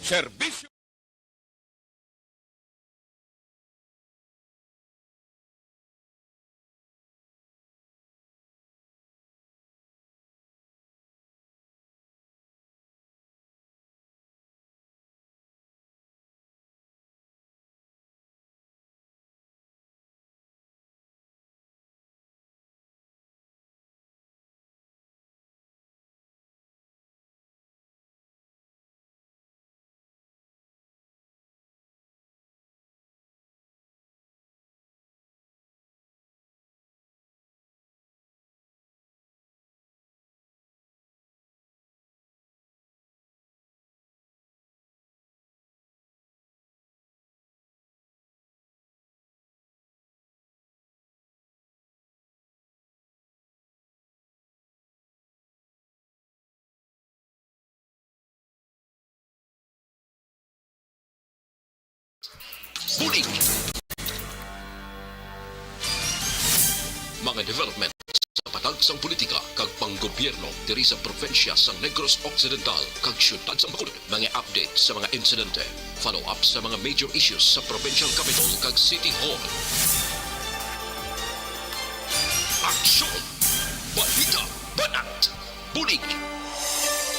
Serbisyo. Bulig! Mga development sa patagsang politika kag panggobyerno diri sa probinsya sa Negros Occidental kag syudad sa Bacolod. Mga update sa mga insidente, follow up sa mga major issues sa provincial capital kag City Hall. Aksyon! Balita! Banat! Bulig!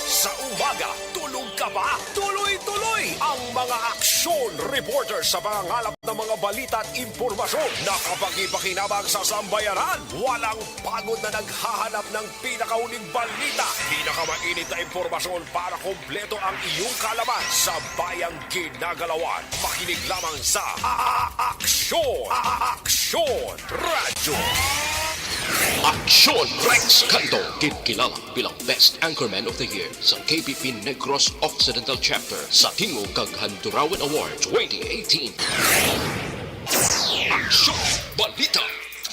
Sa umaga, tulog ka ba? Tuloy-tuloy ang mga aksyon reporter sa pangangalap ng mga balita at impormasyon na kapag-ipakinabang sa sambayanan. Walang pagod na naghahanap ng pinakauling balita. Pinakamainit na impormasyon para kompleto ang iyong kalaman sa bayang ginagalawan. Makinig lamang sa Aksyon! Aksyon Radyo! Aksyon Rex Canto, kilala bilang Best Anchorman of the Year sa KBP Negros Occidental Chapter sa Tingog kag Handurawan Award 2018. Aksyon! Balita!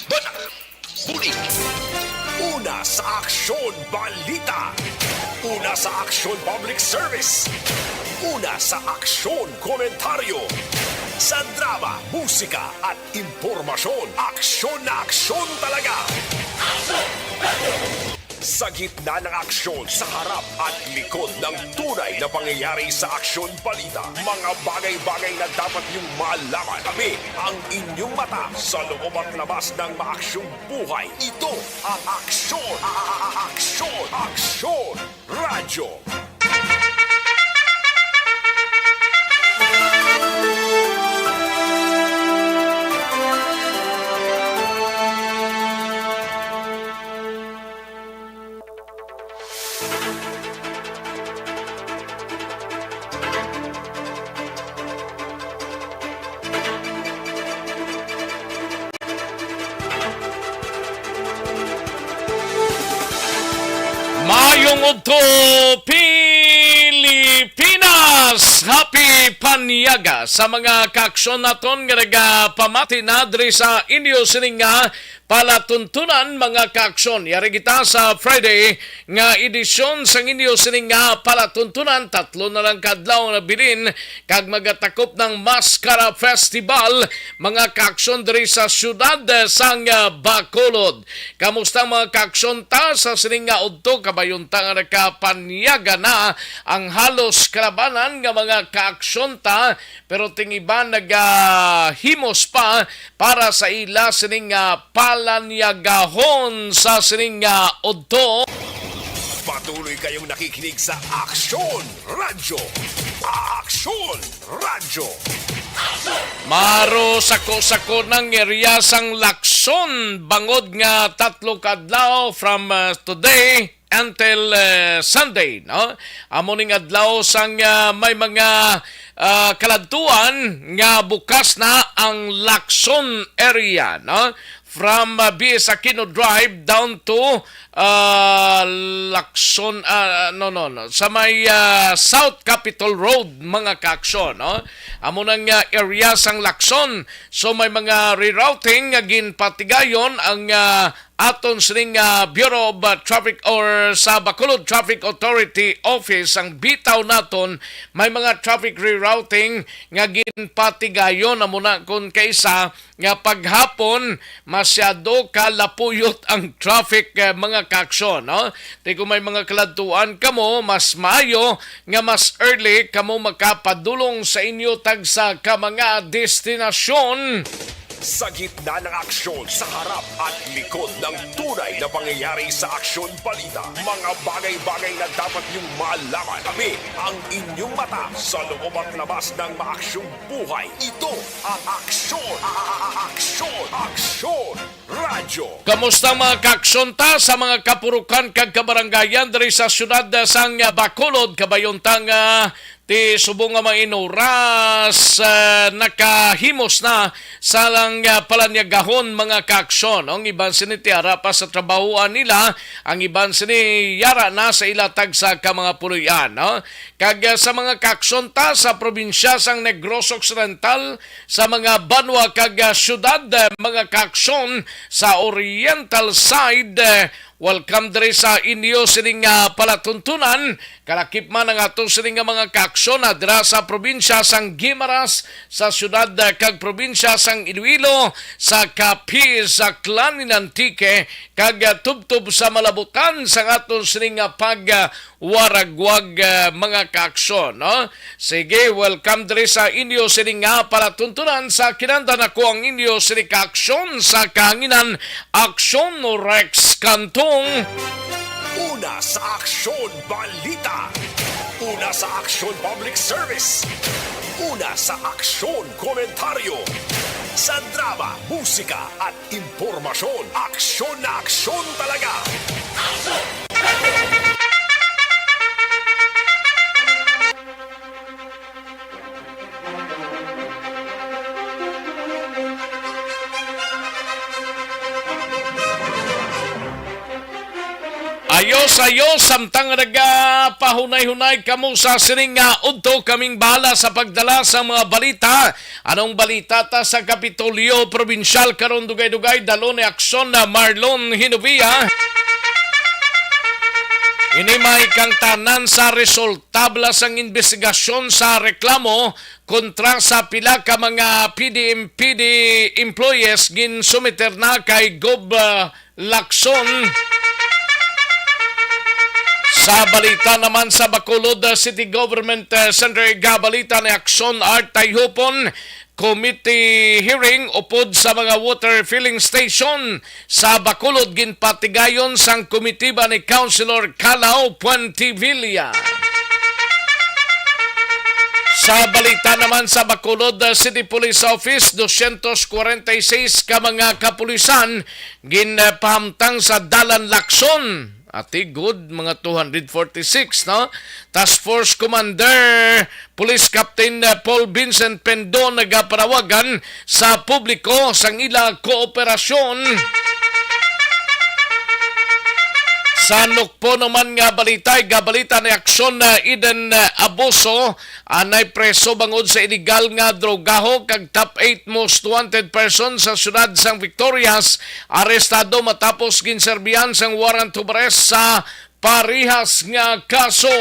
Banat! Bulig! Una sa Aksyon Balita. Una sa Aksyon Public Service. Una sa Aksyon Komentaryo. Sa drama, musika at impormasyon, aksyon na aksyon talaga. Sa gitna ng aksyon, sa harap at likod ng tunay na pangyayari sa Aksyon Balita, mga bagay-bagay na dapat niyong malaman. Kami ang inyong mata sa loob at labas ng maaksyong buhay. Ito ang Aksyon! Aksyon! Aksyon! Radyo! Mayong udto Pilipinas! Happy Panyaga sa mga kaaksyon naton nga nagapamati na diri sa inyo sining nga palatuntunan mga kaaksyon. Yari kita sa Friday nga edisyon sa inyo sining nga palatuntunan. 3 na lang kadlaw na bilin kag magatakop ng Mascara Festival mga kaaksyon diri sa syudad sang Bacolod. Kamusta mga kaaksyon ta sa sining nga udto kabayon ta nga nakapanyaga na ang halos karabanan nga mga kaaksyon ta pero tingiba nagahimos pa para sa ila sining nga palanyagahon sa sining nga udto. Patuloy kayong nakikinig sa Aksyon Radyo. Aksyon Radyo. Maro sako-sako ng area sang Lacson bangod nga 3 kadlaw from today until Sunday, no? Amo ning adlaw sang may mga kaladtuan nga bukas na ang Lacson area, no? From BS Aquino Drive down to Lacson, sa may South Capitol Road, mga kaaksyon, no? Amo nang area sang Lacson. So may mga rerouting nga ginpatigayon ang aton sining Bureau of Traffic or sa Bacolod Traffic Authority Office ang bitaw naton may mga traffic rerouting nga ginpatigayon na muna kung kaisa nga paghapon masyado kalapuyot ang traffic mga kaaksyon, no? Di kung may mga kaladtuan kamo mas maayo nga mas early kamo makapadulong sa inyo tagsa ka mga destinasyon. Sa gitna ng aksyon, sa harap at likod ng tunay na pangyayari sa Aksyon Balita, mga bagay-bagay na dapat niyong malaman. Kami ang inyong mata sa loob at labas ng maaksyong buhay. Ito ang Aksyon! Aksyon! Radyo! Kamusta mga kaaksyon ta sa mga kapurukan kag kabarangayan diri sa syudad sang Bacolod, Kabayontang ti subong nga mainuras nakahimos na sa lang palanyagahon mga kaaksyon. Ang iban sini ti ara pa sa trabahoan nila, ang iban sini yara na sa ilatag sa ka mga puluyan. No? Kag sa mga kaaksyon ta sa probinsya sang Negros Occidental, sa mga banwa kag syudad mga kaaksyon sa Oriental side, welcome diri sa inyo sining palatuntunan. Kalakip man ang ato sining mga kaaksyon dira sa probinsya sang Guimaras, sa syudad kag probinsya sang Iloilo, sa Capiz, sa Clanin Antique, kag tubtub sa malabutan sa ato sining pagwaragwag mga kaaksyon. No? Sige, welcome diri sa inyo sining palatuntunan sa kinandan ako ang inyo sining kaaksyon sa kahanginan Aksyon Rex Kantong. Una sa Aksyon Balita. Una sa Aksyon Public Service. Una sa Aksyon Komentaryo. Sa drama, musika at impormasyon. Aksyon na aksyon talaga. Ayos, samtang pahunay-hunay kamo sa sining udto kaming bahala sa pagdala sa mga balita. Anong balita ta sa Kapitolyo Provincial karon dugay-dugay dalo ni aksyon na Marlon Hinovia. Ini may kang tanan sa resultabla sang investigasyon sa reklamo kontra sa pila ka mga PDMPD employees gin sumiter na kay Gob Lacson. Sa balita naman sa Bacolod City Government Center, gabalita ni Aksyon Art Tayhupon, committee hearing upod sa mga water filling station sa Bacolod ginpatigayon sang komitiba ni Councilor Calao Puentevilla. Sa balita naman sa Bacolod City Police Office, 246 ka mga kapulisan ginpahamtang sa Dalan Lacson. Ati good, mga 246, no? Task Force Commander, Police Captain Paul Vincent Pendon nagaparawagan sa publiko sang ila kooperasyon. Sa Nukpo naman nga gabalita ni aksyon na Eden Abuso, anay preso bangod sa illegal nga drogaho kag top 8 most wanted person sa syudad sang Victorias, arestado matapos ginserbihan sang warrant of arrest sa parihas nga kaso.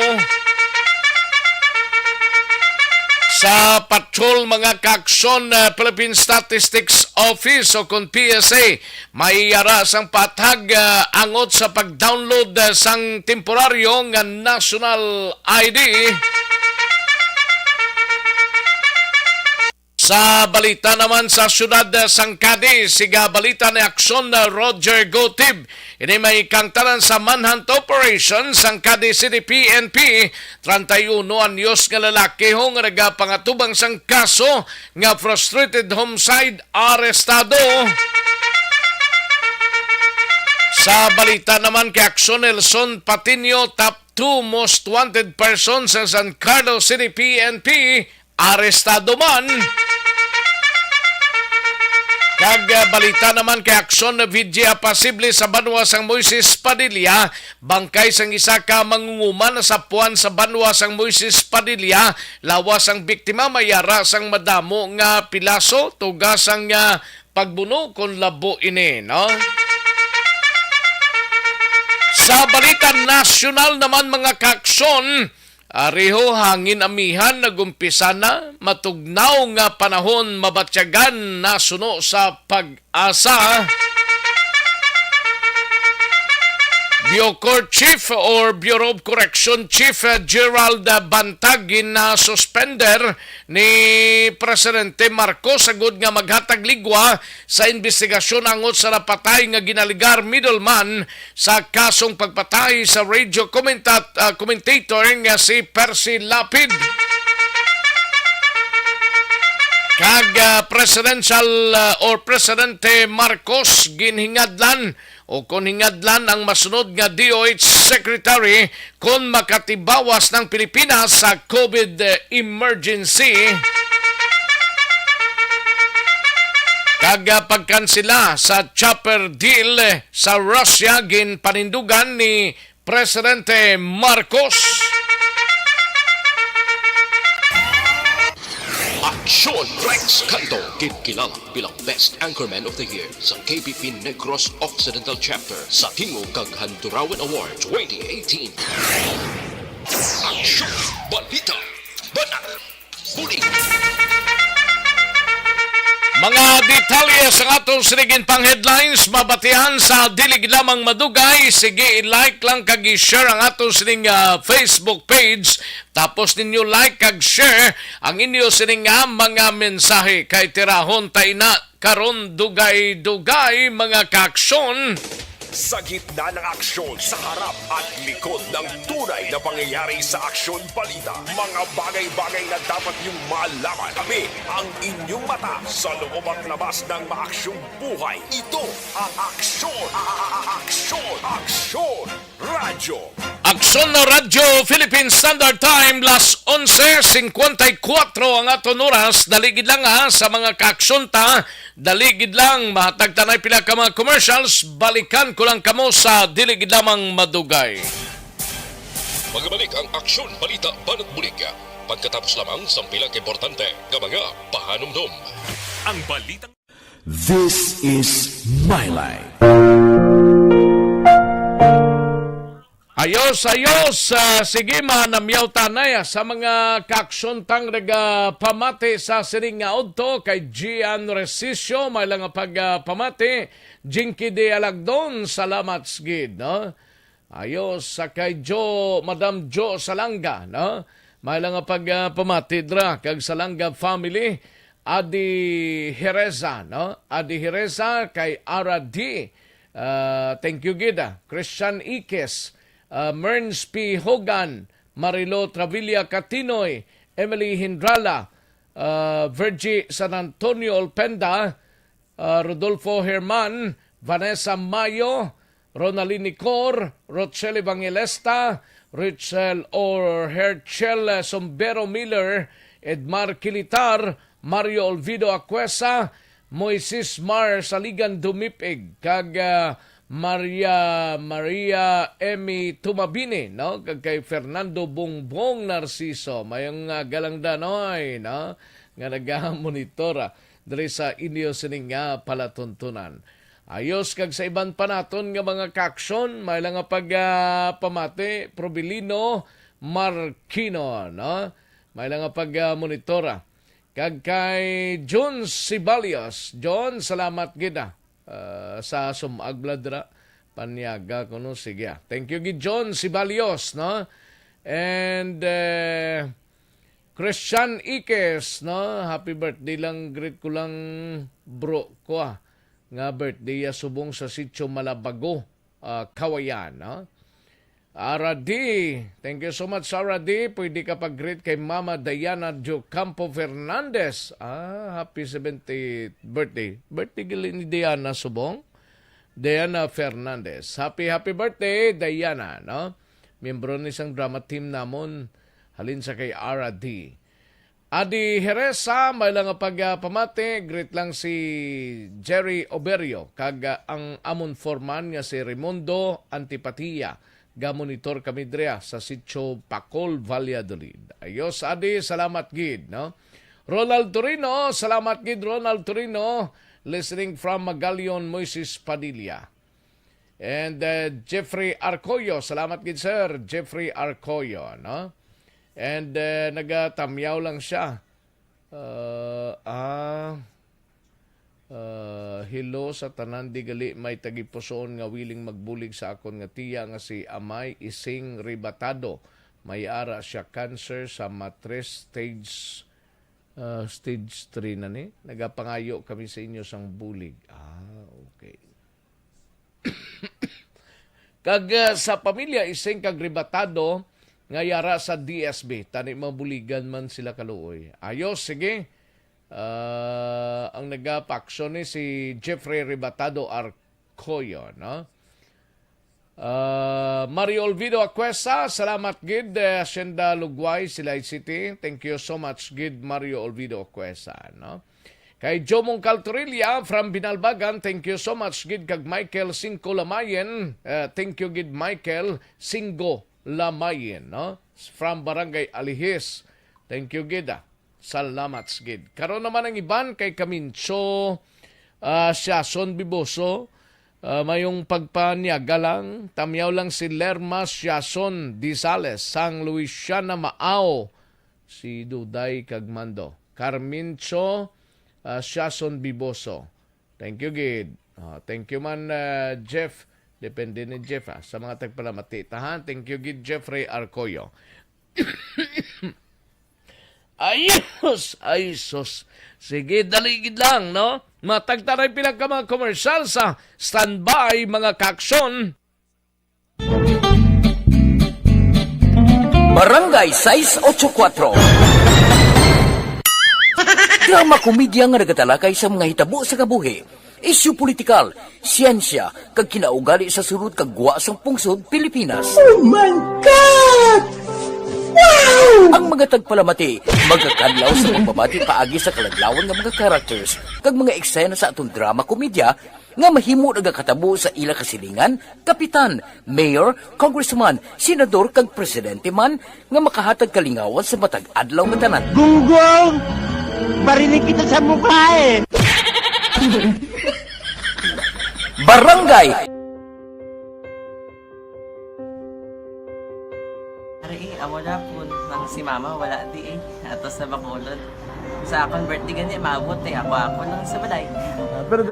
Sa patrol mga kaaksyon, Philippine Statistics Office o kung PSA, may yara sang patag angot sa pag-download sang temporaryo nga national ID. Sa balita naman sa syudad sang Cadiz, siga balita ni aksyon na Roger Gotib. Ini may kangtalan sa manhunt operation sang Cadiz City PNP. 31 anyos nga lalaki ho nga nagapangatubang sang kaso nga frustrated homicide, arestado. Sa balita naman kay aksyon Nelson Patinio, top 2 most wanted person sa San Carlos City PNP, arestado man. Kag balita naman kay aksyon na vidya pasible sa banwa sang Moises Padilla, bangkay sang isa ka mangunguman sa puwan sa banwa sang Moises Padilla, lawas ang biktima mayara sang madamo nga pilaso, tugas ang pagbuno kon labo ini, no? Sa balita nasyonal naman mga kaaksyon, ariho hangin amihan nagumpisa na matugnaw nga panahon mabatyagan na suno sa pag-asa. Bureau Chief or Bureau of Correction Chief Gerald Bantagin na suspender ni Presidente Marcos sagud nga maghatag ligwa sa investigasyon angot sa napatay nga ginaligar middleman sa kasong pagpatay sa radio commentator nga si Percy Lapid. Kag presidential or Presidente Marcos ginhingadlan o kung hingadlan ang masunod nga DOH Secretary kung makatibawas ng Pilipinas sa COVID emergency. Kag pagkansila sa chopper deal sa Russia ginpanindugan ni Presidente Marcos. Aksyon Rex Canto, kilala bilang Best Anchorman of the Year sa KBP Negros Occidental Chapter sa Tingog kag Handurawan Award 2018. Aksyon Balita Banat Bulig. Mga detalye sa atong sinigin pang headlines, mabatihan sa dilig lamang madugay. Sige, i-like lang kag i-share ang atong sining Facebook page. Tapos ninyo like kag share ang inyo sining mga mensahe kay tirahon tay na karon dugay-dugay mga kaaksyon. Sa gitna ng aksyon, sa harap at likod ng tunay na pangyayari sa Aksyon Balita, mga bagay-bagay na dapat niyong malaman. Kami ang inyong mata sa loob at labas ng maaksyong buhay. Ito ang Aksyon! Aksyon! Radyo! Aksyon na Radyo Philippine Standard Time, las 11:54 ang aton oras. Daligid lang sa mga kaaksyon ta. Daligid lang, mahatag tanay pila ka mga commercials. Balikan ko lang kamo sa diligid lamang madugay. Magbalik ang Aksyon Balita Banat Bulig. Pagkatapos lamang sa pilang importante nga mga pahanumdum. Ang balitang... This is my life. Ayos, sige manamyaw tanay sa mga kaaksyon tang pamati sa siring nga odto kay Gian Resisio, may lang pamati, Jinky de Alagdon, salamat sgid, no? Ayos, sa kay Madam Jo Salanga, no? May lang pamati dra, kag Salanga family, Adi Hereza, no? Adi Hereza kay Ara D, thank you gida, Christian Ikes, Merns P. Hogan, Marilo Travilla Catinoy, Emily Hindrala, Virgie San Antonio Olpenda, Rodolfo Herman, Vanessa Mayo, Ronaldini Cor, Rochelle Evangelista, Richel or Herchel Sombero Miller, Edmar Kilitar, Mario Olvido Acuesa, Moises Mar Saligan Dumipig, kag Maria Emi Tumabini, no? Kay Fernando Bongbong Narciso, mayong galang danoy, no? Nga nagamonitora diri sa inyo sining palatuntunan. Ayos kag sa iban pa naton nga mga kaaksyon, may lang pamati, Probilino Marquino, no? May lang monitora. Kag kay John Sibalios, John, salamat gida. Sa sumagladra panyaga kuno sige. Thank you gid John Sibalios, no? And Christian Ikes, no? Happy birthday lang, greet ko lang bro ko nga birthday subong sa Sitio Malabago, Kawayan, no? Aradi, thank you so much Aradi. Pwede ka pag-greet kay Mama Diana Jo Campo Fernandez. Happy 70th birthday. Birthday gali ni Diana subong. Diana Fernandez. Happy birthday Diana, no? Miyembro ni isang drama team namon halin sa kay Aradi. Adi Heresa, may lang pamati, greet lang si Jerry Oberio kag ang amon forman nga si Raimundo Antipatia. Gamonitor kami drea sa Sitio Pacol, Valladolid. Ayos, Adi, salamat gid, no? Ronald Torino, salamat gid Ronald Torino, listening from Magalion, Moises Padilla. And Jeffrey Arcoyo, salamat gid sir, Jeffrey Arcoyo, no? And nagatamyaw lang siya. Hello sa tanan di gali may tagipusoon nga willing magbulig sa akon nga tiya nga si Amay Ising Ribatado. May ara siya cancer sa matres stage 3 na ni. Nagapangayo kami sa inyo sang bulig. Okay. Kag sa pamilya Ising kag Ribatado nga yara sa DSB, tani mabuligan man sila kaluoy. Ayos, sige. Ang nagapaksyon ni si Jeffrey Ribatado Arcoyo, no? Mario Olvido Acuesa, salamat gid. Hacienda Lugway, Silay City. Thank you so much gid Mario Olvido Acuesa, no? Kay Jomong Caltorilla from Binalbagan, thank you so much gid kag Michael Cinco Lamayen. Thank you gid Michael Cinco Lamayen, no? From Barangay Alihis. Thank you gid. Salamat gid. Karon naman ang iban kay Kamincho Siason Biboso. Mayong pagpanyaga lang, tamyaw lang si Lerma Siason Disales, Sang Luisiana Maao, si Duday Kagmando. Carmincho Siason Biboso. Thank you, gid. Thank you man, Jeff. Depende ni Jeff, sa mga tagpalamati. Tahan, thank you, gid, Jeffrey Arcoyo. Ayos! Ayos! Sige, daligid lang, no? Matagtaray pila ka mga komersyal sa standby, mga kaksyon. Barangay 684. Drama komedya nga nagatalakay sa mga hitabo sa kabuhi. Isyu politikal, siyensya, kag kinaugali sa surut kag guwa sang pungsod Pilipinas. Oh my God! Wow! Ang mga tagpalamati, magkakadlaw sa pagbabati paagi sa kaladlawan ng mga characters kag mga eksena sa atong drama komedya nga mahimo nagakatabo sa ila kasilingan, kapitan, mayor, congressman, senador kag presidente man nga makahatag kalingawan sa matag adlaw nga tanan. Gunggong! Barinig kita sa mukha eh! Barangay amo na po nang si mama wala di ato sa Bacolod. Sa akong birthday gani maabot ako lang sa balay. Pero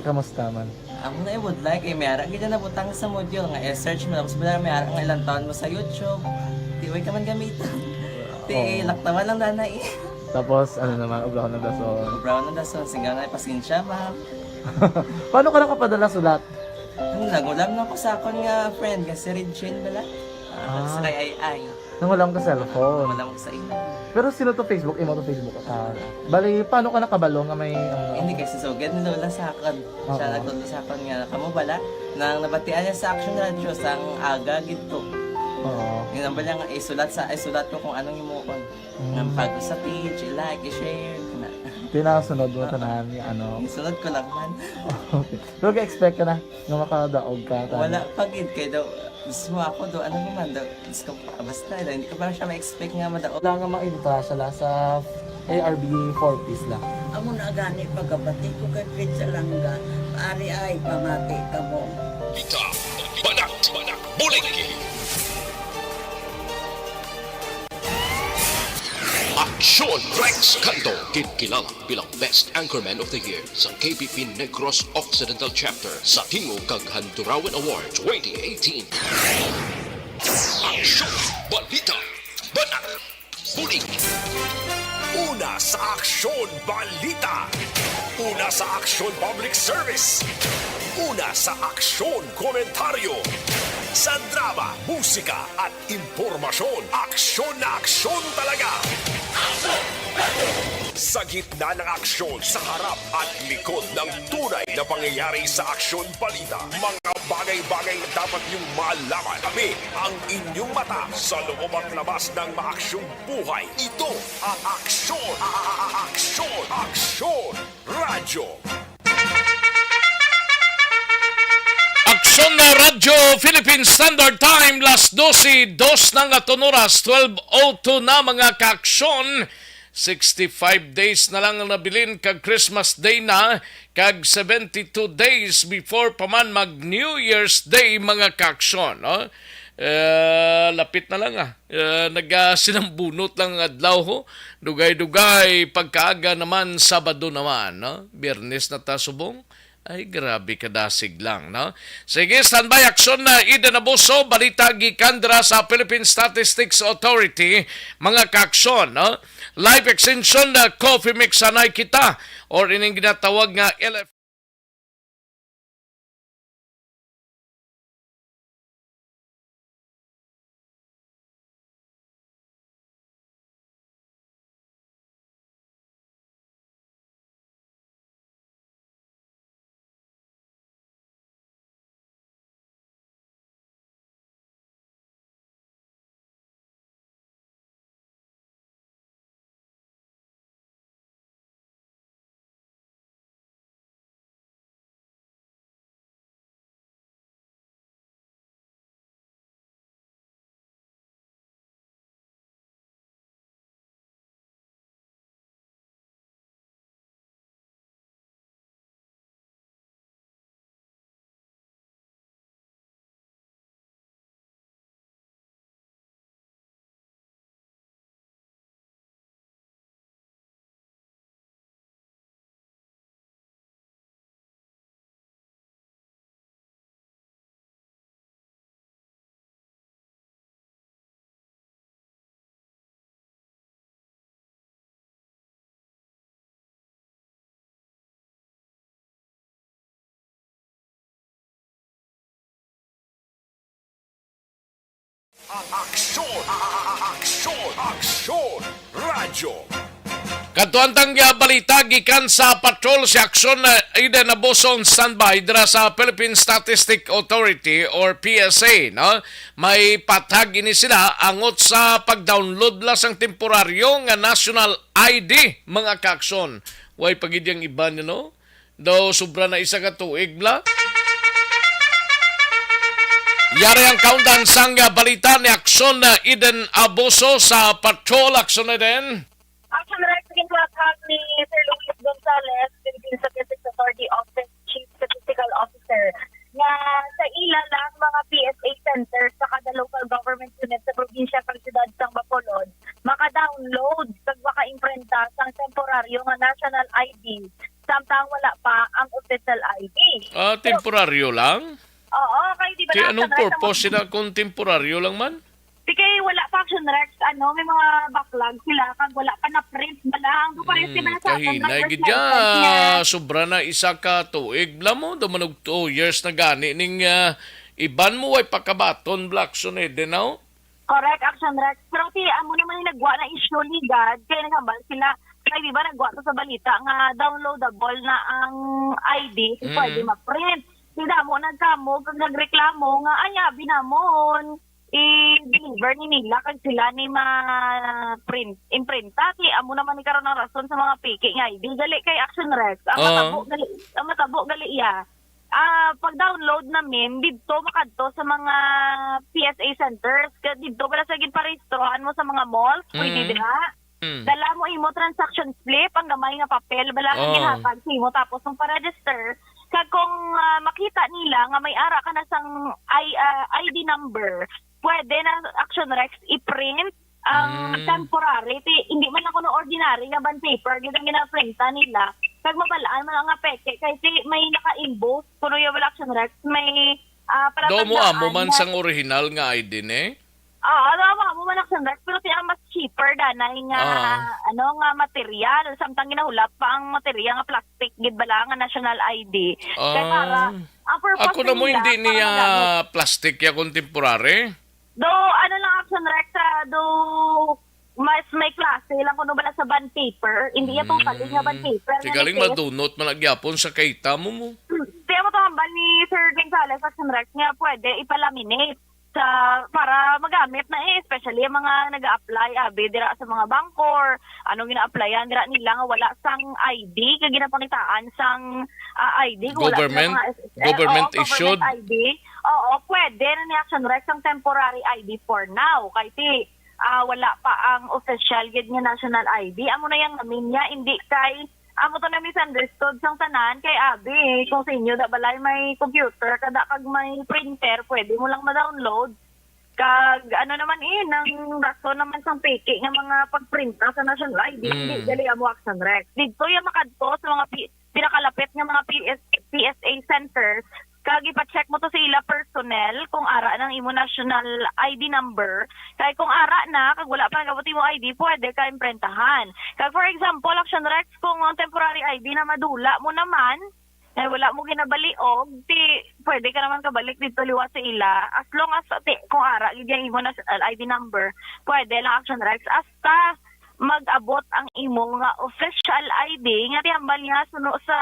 kamusta man? Ako na would like mayara gid na butang sa module nga search mo tapos bala mayara nga ilang taon mo sa YouTube. Di way ka man gamitan. Di laktawan lang danay. Tapos ano naman, ublaw ng dason. Brown na dason singa na pasensya ma. Paano ka nakapadala sulat? Nagulam na ko sa akon nga friend nga si Regine bala. Sa kay ay. Nangulam ka cellphone. Wala mo sa ina. Pero sino to Facebook? Imo to Facebook. Bali, paano ka nakabalo nga may... Hindi kasi sugad ni Lola sa akin. Siya nagtuto sa akin nga kamo bala nang nabatian niya sa Action Radio sang aga gito. Oo. Yun ang bala nga isulat ko kung anong imuon. Nang pag sa page, i-like, i-share. Pinasunod mo tanan yung ano. Isunod ko lang man. Okay. Pero ka-expect ka na nga makadaog ka. Wala pagid kay daw. Gusto mo ako do ano naman daw. Gusto ko basta hindi ko parang siya ma-expect nga madaog. Wala nga maibita siya sa ARB 4 piece lang. Amo na gani pagkabati ko kay Pizza Langga, paari ay pamati ka mo. Ita, banak, bulig. Aksyon Rex Canto, kilala bilang Best Anchorman of the Year sa KBP Negros Occidental Chapter sa Tingog kag Handurawan Award 2018. Aksyon, balita, banak, bulig. Una sa Aksyon Balita. Una sa Aksyon Public Service. Una sa Aksyon Komentaryo. Sa drama, musika at impormasyon, aksyon na aksyon talaga! Sa gitna ng aksyon, sa harap at likod ng tunay na pangyayari sa aksyon balita, mga bagay-bagay na dapat niyong malaman. Kami ang inyong mata sa loob at labas ng maaksyong buhay. Ito ang Aksyon! Aksyon! Aksyon! Radyo! Aksyon na Radyo Philippine Standard Time, las 12, 2 ng atonoras, 12:02 na mga kaaksyon. 65 days na lang ang nabilin kag Christmas Day na, kag 72 days before paman mag New Year's Day mga kaaksyon. No? Lapit na lang nagasinambunot lang adlaw ho. Dugay-dugay pagkaaga naman Sabado naman, no? Biyernes na ta subong. Ay, grabe kadasig lang, no? Sige, standby, aksyon na Eden Abuso, balita gikan dira sa Philippine Statistics Authority, mga kaaksyon, no? Live extension na coffee mix sanay kita, or ining ginatawag nga LF. Ang Aksyon! Aksyon! Aksyon! Radyo! Katuantang balita gikan sa patrol si Aksyon na Eden Abuso standby dira sa Philippine Statistic Authority or PSA, no? May patag ini sila angot sa pag-download la sang temporaryo nga national ID mga kaaksyon. Way pagidyang iba niyo, no? Daw sobra na isa ka tuig bla. Yari ang countdown sang balita ni Aksyon na Eden Abuso sa patrol. Aksyon na din. Action Rex, kinakag ni Sir Luis Gonzalez, Philippine Statistics Authority Office Chief Statistical Officer, na sa ilan lang mga PSA centers sa kada local government unit sa probinsya kag siyudad sang Bacolod, maka-download kag maka-imprenta sang temporaryo nga national ID samtang wala pa ang official ID. Temporaryo lang? Oo, kay di ba Kaya anong purpose sila kung temporaryo lang man? Kaya wala pa Action Rex, may mga backlog sila kag wala pa na print balang do pa rin sila sa Kahinay gidya, sobra na isa ka tuig bla mo, dumanog 2 years na gani ning iban mo ay pakabaton Blackson din now. Correct, Action Rex. Pero amo naman yung nagwa na issue ligad, kaya nagambal sila, kaya di ba nagwa to sa balita nga downloadable na ang ID, pwede ma-print. Sila mo nagkamo, kag nagreklamo nga ayabi namon i-deliver ni nila kag sila ni ma-print, imprinta. Kaya amo naman ni karon ng rason sa mga piki nga ID. Gali kay Action Rex. Ang matabo gali iya. Pag-download namin, dito makadto sa mga PSA centers. Dito pala sa ginparehistrohan mo sa mga malls. Pwede dira. Dala mo imo transaction slip, ang gamay nga papel, bala kang gihatag sa imo. Tapos nung pa-register, kag kung makita nila nga may ara ka na sang ID number, pwede na Action Rex i-print ang temporary. Hindi man ako no ordinary nga bond paper, gitang ginaprinta nila. Kag mabalaan man nga peke, kasi may naka-emboss, kuno yung Action Rex, may Do mo amo man sang original nga ID ne? Alam mo man Action Rex, pero mas cheaper danay nga ano nga material samtang ginahulap pa ang material nga plastic gid bala nga national ID. Kaya para ang purpose Ako na mo nila, hindi para niya magamit. plastic ya contemporary. Do ano lang action Rex do mas may klase lang kuno bala sa bond paper. Hindi ya totally nga bond paper. Si galing madunot malagyapon sa kaita mo. Kaya mo to hambal ni Sir Gonzales Action Rex nga pwede ipalaminate sa para magamit na especially ang mga nag-a-apply dira sa mga bangkor anong gina-applyan dira nila nga wala sang ID kag ginapangitaan sang ID kung wala Government- silang mga SSL, government oo, issued. government ID pwede na ni Action Rex ang temporary ID for now kay ti wala pa ang official gid nga national ID amo na yang namin niya hindi kay amo to na misunderstood sang tanan kay abi kung sa inyo da balay may computer kada kag may printer pwede mo lang ma-download kag ano naman nang rason naman sang peke nga mga pagprinta sa national ID hindi dali amo Action Rex dito yung makadto sa mga pinakalapit nga mga PSA centers kag ipa-check mo to sa ila personnel kung ara ng imo national ID number kay kung ara na kag wala pa nagabuti mo ID pwede ka imprentahan kag for example Action Rex kung ang temporary ID na madula mo naman wala mo ginabaliog ti pwede ka naman kabalik dito liwat sa ila as long as kung ara gid yung imo national ID number pwede lang Action Rex hasta mag-abot ang imo nga official ID nga tihambal niya suno sa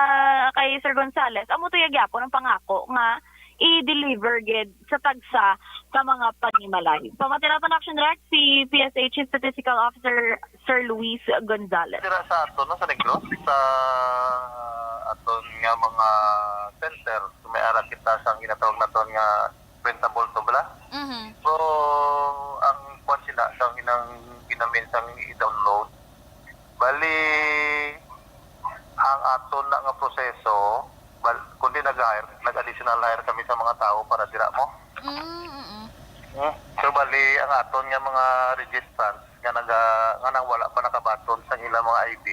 kay Sir Gonzales amo to yagyapon ang pangako nga i-deliver gid sa tagsa sa mga panimalay. Pamatiratan Action Rex si PSA Chief Statistical Officer Sir Luis Gonzales. Tira sa aton no, sa Negros sa aton nga mga center may ara kita sa ginatawag naton nga printable to bala. So ang kwan sila sa ginamin sang i-download bali ang aton na nga proseso kundi nag-additional hire kami sa mga tao para dira mo. So bali ang aton nga mga registrants nga nang wala pa nakabaton sa ilang mga ID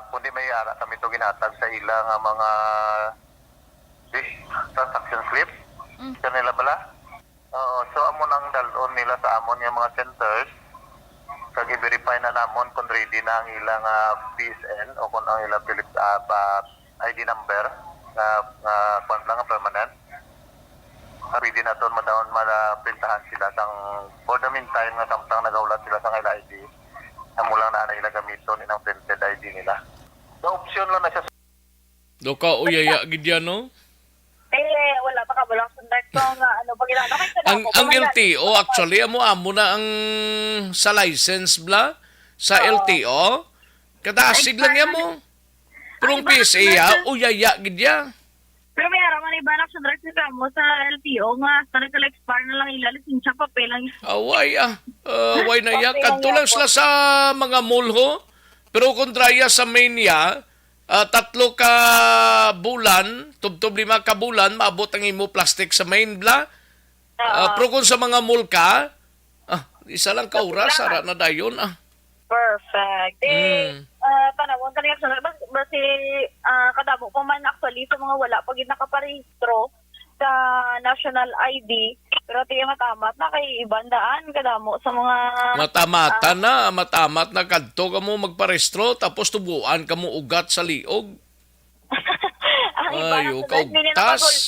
kundi may ara kami to ginatag sa ilang nga mga transaction slip kanila bala. So amo nang dalon nila sa amon nga mga centers kag i-verify na namon kung ready na ang ilang PSN o kung ang ilang ID number kung lang permanent. Ready na doon maprintahan sila sang for the meantime nga samtang nagaulat sila sa ilang ID amo lang na nila gamiton inang printed ID nila. So option lang na siya. Do ka uyaya gid yan, no? Wala pa ka balang sundak ko nga ano pag ginano kay Ang LTO actually amo na ang sa license bla sa LTO kadaasig lang yan mo. Pero ang PSA uyaya gid ya. Pero may araman iba na sundak sa mo sa LTO nga hasta nagka-expire na lang ila lisensya papel lang. Away way na ya kadto lang sila sa mga mall ho. Pero kontraya sa main ya 3 ka bulan, tubtob 5 ka bulan, maabot ang imo plastic sa main bla. Pero kung sa mga mall ka, isa lang ka oras, sara na dayon. Perfect. Tanawon kanina sa basi kadamo pa man actually sa mga wala pag nakaparehistro sa national ID pero tiya matamat na kay ibandaan kadamo sa mga matamat na kadto ka mo magparehistro tapos tubuan ka mo ugat sa liog. Ayo ka ugtas.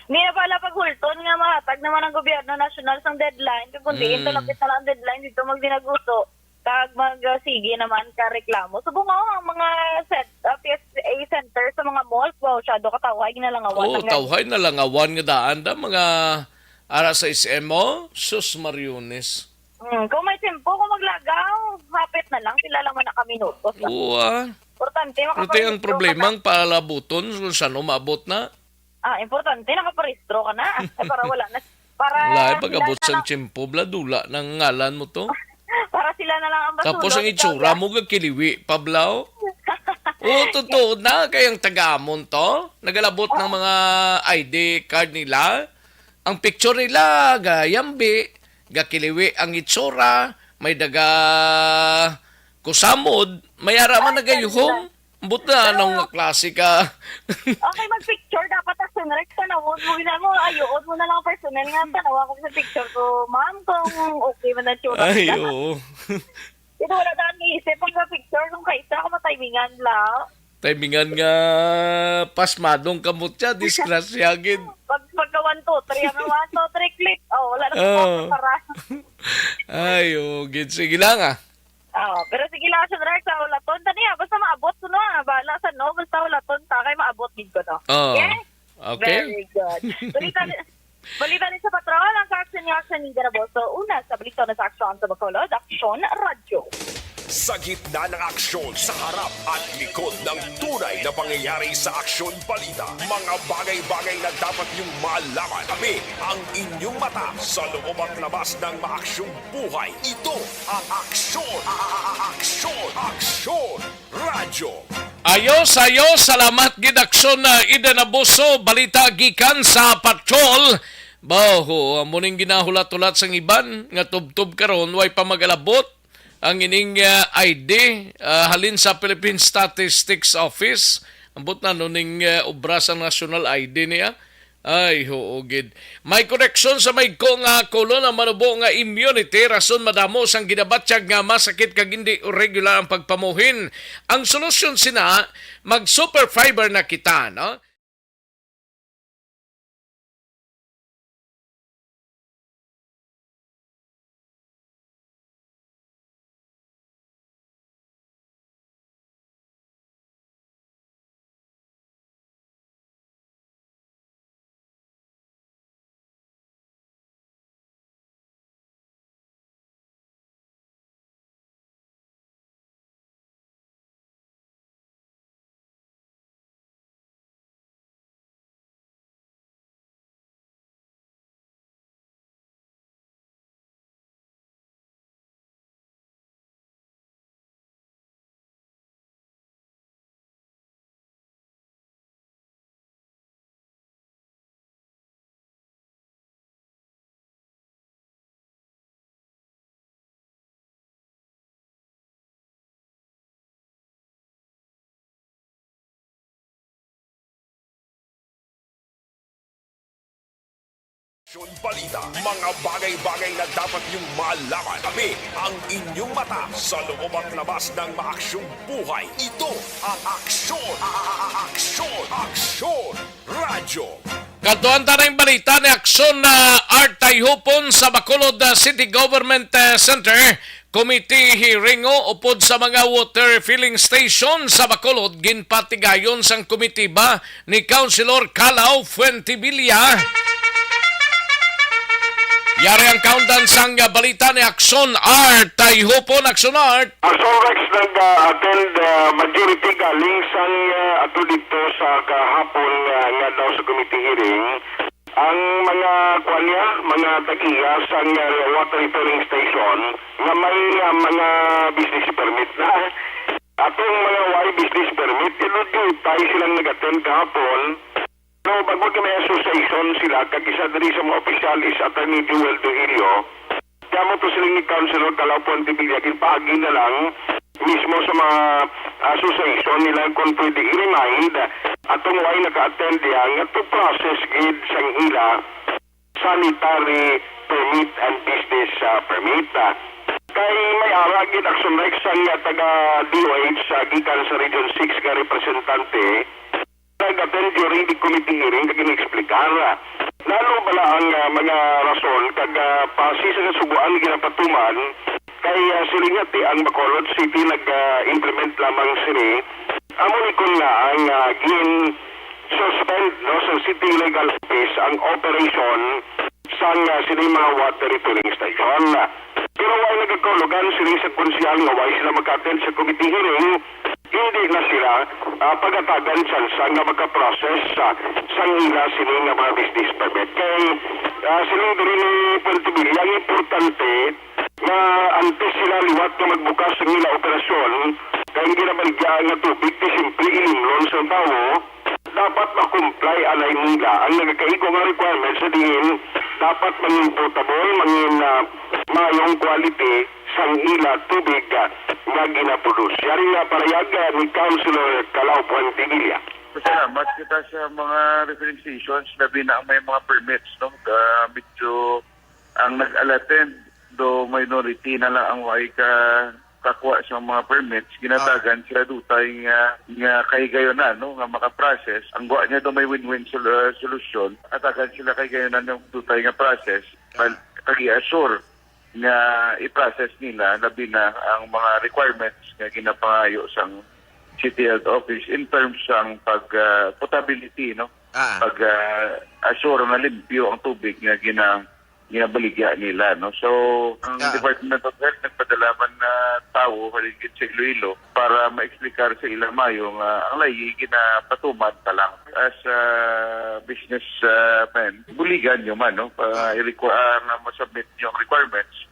Niya pala paghulton nga mahatag naman ang gobyerno national sang deadline kundi ito lapit na lang ang deadline dito magdinagusto kag magsige naman ka reklamo. Subong ang mga PSA center sa mga malls, syado katawhay na lang awan. Tawhay na lang awan nga daan da mga ara sa SMO, sus Mariones. Kung may tempo, kung maglagaw, hapit na lang, sila lang man nakaminutos. Importante, ito ang problema ang palabuton kung saan umabot na. Importante, nakaparehistro ka na. Para wala na. Wala, pag-abot sa tiyempo, bladula ng ngalan mo to. Para sila na lang ang basulot. Tapos ang itsura mo gagkiliwi, Pablaw. Totoo na, kayang taga-amon to. Nagalabot ng mga ID card nila. Ang picture nila, gayambi, gakiliwi ang itsura, may daga kusamod, may araman na gayuhom. Buta anong nga klase ka. Okay, mag-picture. Dapat ang sunrex, tanawon mo. Mo, ayuod mo na lang personal nga. Tanawa ko sa picture ko. Ma'am, kung okay man na tsura. Ay, oo. Ito wala daan iisip ang picture nung kaisa ako matimingan lang. Timingan nga pasmadong kamot siya, disgrasyagin. Pagka 1, 2, 3, 1, 2, 3, click. Oh, wala na Oh. para. Ay, gid. Sige lang ah. Pero sige lang siya direct sa ulaton. Taniya, basta maabot ko no. Bala sa no, basta ulaton ta kay maabot gid ko no. Oh. Okay? Okay. Very good. Balita din sa patrol, ang kaaksyon niya sa Niga Raboso. Una, sa balita na sa aksyon sa Bacolod, Aksyon Radyo. Sa gitna ng aksyon, sa harap at likod ng tunay na pangyayari sa Aksyon Balita. Mga bagay-bagay na dapat niyong malaman. Kami ang inyong mata sa loob at labas ng maaksyong buhay. Ito ang Aksyon! Aksyon Radyo! Ayos, salamat gid aksyon na Ida Naboso, balita gikan sa patrol. Baho, muning ginahulat-hulat sang iban nga tubtob karon way pa magalabot ang ining ID halin sa Philippine Statistics Office. Ambot na nuning obra sa national ID niya. Ay, hoogid. May correction sa may ko nga kolon ang manubo nga immunity rason madamo sang ginabatsyag nga masakit kag hindi regular ang pagpamuhin. Ang solusyon sina mag super fiber na kita, no? Aksyon Balita, mga bagay-bagay na dapat niyong malaman. Kami ang inyong mata sa loob at labas ng maaksyong buhay. Ito ang Aksyon Radyo. Katuan tanang balita ni aksyon na Art Tayhupon sa Bacolod City Government Center. Committee hearingo upod sa mga water filling station sa Bacolod. Ginpatigayon sang komitiba ni Councilor Calao Fuentevilla. Yari ang countdown sang balita ni Aksyon Art. Tayhupon, Aksyon Art. Aksyon Rex nag-attend majority galing sang ato dito sa kahapon nga daw sa committee hearing. Ang mga kwanya, mga tagiya sang water filling station nga may mga business permit na. Atong mga Y business permit, tayo silang nag-attend kahapon. No, bago kami association sila, kag-isa diri sa mga opisyalis at ni Joel Dohirio, kaya mo to silang ni Councilor Calao Fuentevilla, ginpaagi na lang mismo sa mga association nila kung pwede i-remind atong way naka-attend yan to process gid sang ila sanitary permit and business permit. Kay may ara gid Aksyon Rex sang taga DOH sa gikan sa Region 6 nga representante nag-attend during the committee hearing kag in-explicar. Lalo bala ang mga rason kag pasi sa suguan ginapatuman kay silingati ang Bacolod City nag-implement lamang sini. Amo ni kun nga ang gin-suspend no sa City Legal Office ang operation sang sini mga water refilling station. Pero wala nagkakulugan sila sa konsyal nga wala sila mag-attend sa committee hearing. Hindi na sila pagatagan sa nga magka-process sa ila sila nga mga business permit. Kaya sila rin ni Fuentevilla, ang importante na antes sila liwat na magbukas sa ila operasyon, kaya hindi na baligyan nga tubig, simple ilimlon sa tao, dapat makomply alay nila. Ang nagkakaiko nga requirements sa diin, dapat mangin potable, mangin mayong quality sang ila tubig nga nga ginaproduce. Yari nga parayag ni Councilor Calao Puentevilla. Salamat kita sa mga referring stations labi na may mga permits, no? Medyo ang nag-alattend do minority na lang ang way kakuha sa mga permits, ginatagan sila dutay nga kay gayonan, no? Nga maka-process. Ang guwa niya do may win-win solution, atagan sila kay gayonan yung dutay nga process, kagi-assure nga i-process nila labi na ang mga requirements nga ginapangayo sa City Health Office in terms ng potability, no? Pag assure na limpyo ang tubig nga ginabaligya nila, no? So ang Department of Health nagpadalaman na tao haligid sa Iloilo para ma-explicar sa ila mayo nga ang layi ginapatuman pa lang as business man. Buligan nyo man, no? Na masubmit nyo ang requirements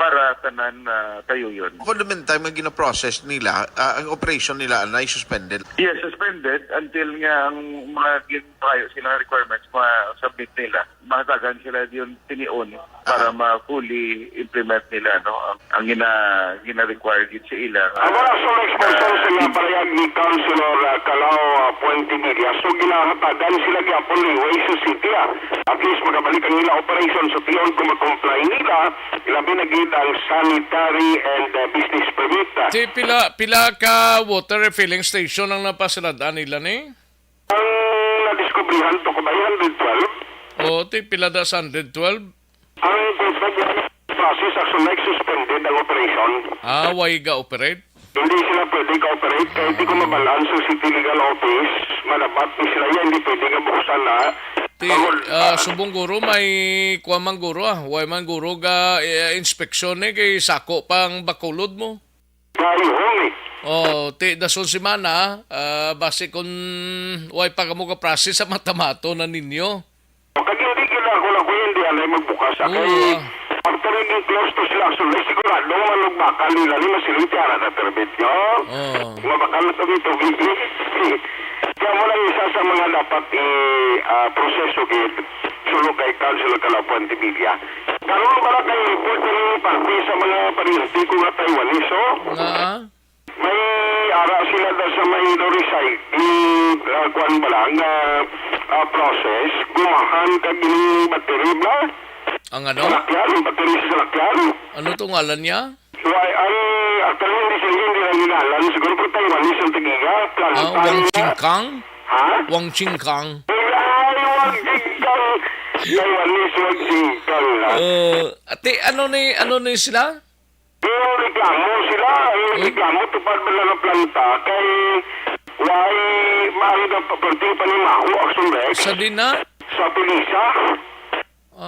para tanan tayo yun. For the meantime, ang gina-process nila, ang operation nila ay suspended? Yes, suspended until nga ang mga ginapayo silang requirements ma-submit nila. Mahatagan sila yun tinion para ma-fully implement nila, no? Ang gina-require yun sa ilang. Ang mga exposure sa nga parayag ni Councilor Calao Puentevilla, so ginahatagan sila gyapon liway sa city. At least magabalik ang nila operation sa tiyon kung mag-comply nila, ilabi na gid ang sanitary and business permit. Ti pila ka water refilling station ang napasiladaan nila ni? Ang nadiskubrihan to ko ba 112? O, ti pila da sa 112? Ang process actually like suspended ang operation. Way ga-operate? Hindi sila pwede ka-operate kaya hindi ko mabalaan sa City Legal Office. Malabat ni sila yan, hindi pwede ka buksan na. Subong guro may kuwamang guro way man guro ga inspeksyon kay sako pang bakulod mo. Ti dason si mana base kun way pa kamo ka process sa matamato na ninyo. Kag hindi kila ko hindi alay magbukas kay after naging close to sila so sigurado malugbakal nila ni masilintara na permit nyo. Mabakal na ito dito. Kaya mo lang isa sa mga dapat proseso gid sulok kay Councilor Calao Puentevilla. Karon para kay report ni parte sa mga panlitiko nga Taiwanese may ara sila daw sa may recycling kuan balang process gumahan kag gining battery ba? Ang ano? Salakyan, battery sa salakyan. Ano to ngalan niya? Actually, hindi na ginalan. Siguro po Taiwanese ang tagiga. Wang Chingkang? Ha? Wang Chingkang. Ay, Wang Chingkang. Taiwanese Wang Chingkang lang. Ate, ano ni sila? Yung reklamo sila. Yung reklamo, tupad ba lang ang planta. Kay, why, maaga paperting pa ni Maho, Action Rex. Sa Dina? Sa Pilisa.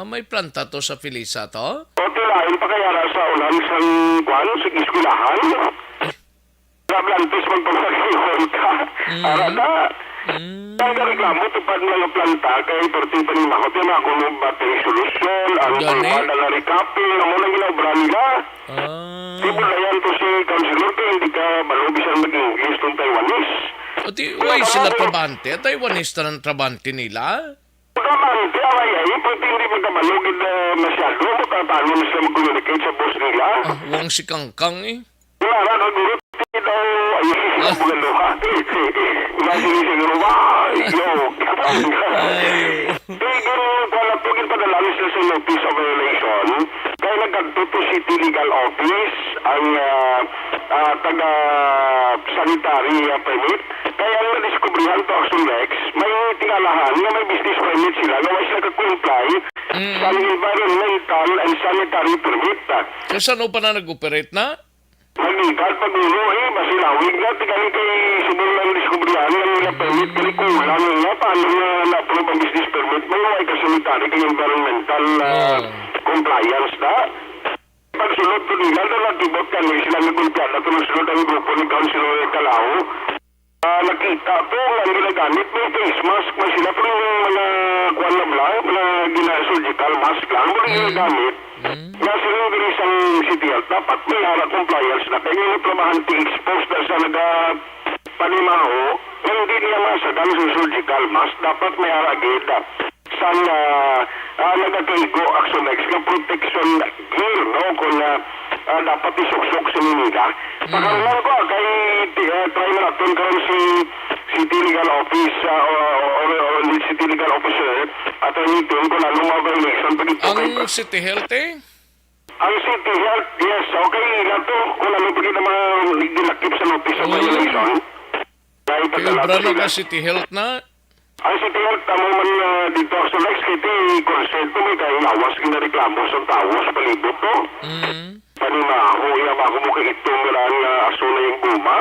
May planta to sa Pilisa to? O, tilahin pa kaya sa ulan sa kwan, sa iskulahan. Sa plantis magpapagsiwan ka. Ara na. Kaya reklamo, tupad na ng planta, kaya perting pa ni Maho, tiyan ako ng battery solution, ang pagpada na recapping, na muna ginabra nila. Di ba na yan to si Councilor, kaya hindi ka malubisan mag-English ng Taiwanese. O, why sila trabante? Taiwanese na ng trabante nila? Trabante, pati hindi magkabalugid masyado, paano na sila mag-communicate sa boss nila. Wang si Kangkang Wala na, nagurot daw, magaluha. Imagine siguro, Pagin padalami sila sa notice of violation, kaya nagkagtuto City Legal Office ang taga-sanitary permit. Kaya ang nadiskubrihan to Action Rex, may tingalahan na may business permit sila na may sila comply sa environmental and sanitary permit. Kaya saan pa na nag-operate na? Magigal pag-ulo masilawig na tigay kay subong lang diskubrihan ng nila permit kay kulang nga paano nga na-approve ang business permit may way ka sanitary kay environmental compliance na. Pagsunod ko nila na nagtibot ka nila sila nagulpiada ito nasunod ang grupo ni Councilor Calao. Nakita po nga ginagamit may face mask may sila po yung mga kuwan na blang mga gina-surgical mask lang mo rin ginagamit. Kasi yung isang City Health, dapat may hara compliance na kaya yung trabahante exposed na sa nagapanimaho, hindi niya masagan sa surgical mask, dapat may hara gita sa nagakaigo Action X na protection gear, no? Kung dapat isuksok sa Manila. Pagkaroon ko, kay try na natin karon si City Legal Office or City Legal Officer at ang ito kung anong mga violation pag ito. Ang City Health Ang City Health, yes, okay, nato kung ano pag ito mga dilakip sa notice of violation. Kaya na ka City Health na? Ang City Health, tamo man dito sa Lex, kiti konserto may kayo lawas kinareklamo sa tao sa palibot to. Panimaho, yama ko mo kaitong nilang aso na yung buma.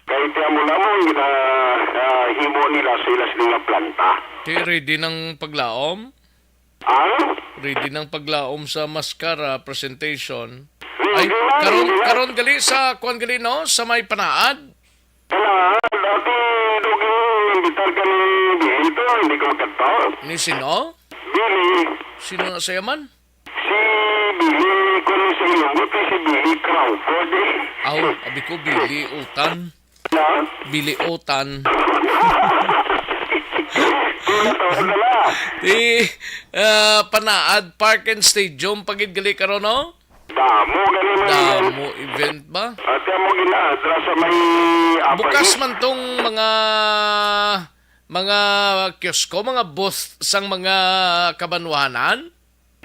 Kahit mo na mo, himo nila sa ilas nga planta. Ready ng paglaom? Ready ng paglaom sa mascara presentation. Ay, karon gali sa kuan gali no sa may panaad. Dati duging imbitar ka ni Billy to, hindi ko magkanta. Ni sino? Billy. Sino na sa yaman? Si Billy, kung sa ilungot, si Billy Crawford Abi ko Billy Utan. Billy Utan. Di panaad Park and Stadium pagid gali karon no? Damo event ba? At mo ginaadra sa may bukas man tong mga kiosko, mga booth sang mga kabanwanan?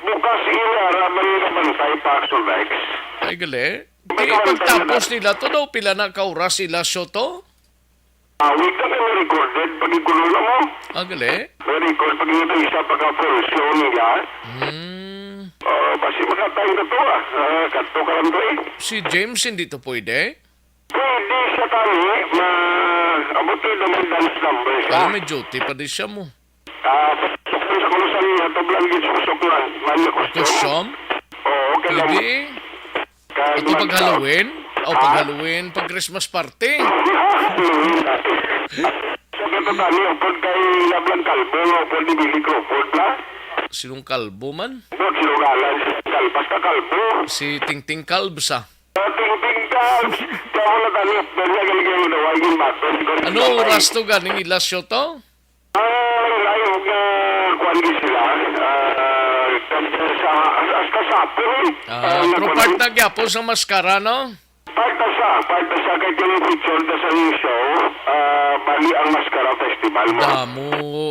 Bukas inaraman nga bantay pa sa Lex. Ay gali. Di pagtapos nila to daw pila na kauras sila show to? Wait ka na recorded pagigulo na mo. Gali? Record pag ito isa pagka-full show nila. Basi makatay na to kanto ka lang to Si James hindi to pwede? Pwede siya kami, abot yun naman dance number siya. Kaya may duty pa di siya mo. Sukun sa kulusan niya, tablang gisusok lang. Manya Kustom? Oo, kailang. Pwede? Ito pag Halloween? Pag Halloween, pag Christmas party? Sa gato kami, upod kay Lablang Kalbo, upod ni Billy Crawford na. Sinong kalbo man? Sinugalan, basta kalbo. Si Tingting Kalbs Tingting Kalbs. Kaya ko na tani, pero nagaligay na wagin baton. Ano oras to ganing ilasyo to? Ayun, kuwagi sila. Hasta sapon. Pero part na gyapon sa maskara, no? Part na siya kay Picture sa show. Bali ang Mascara Festival mo. Damo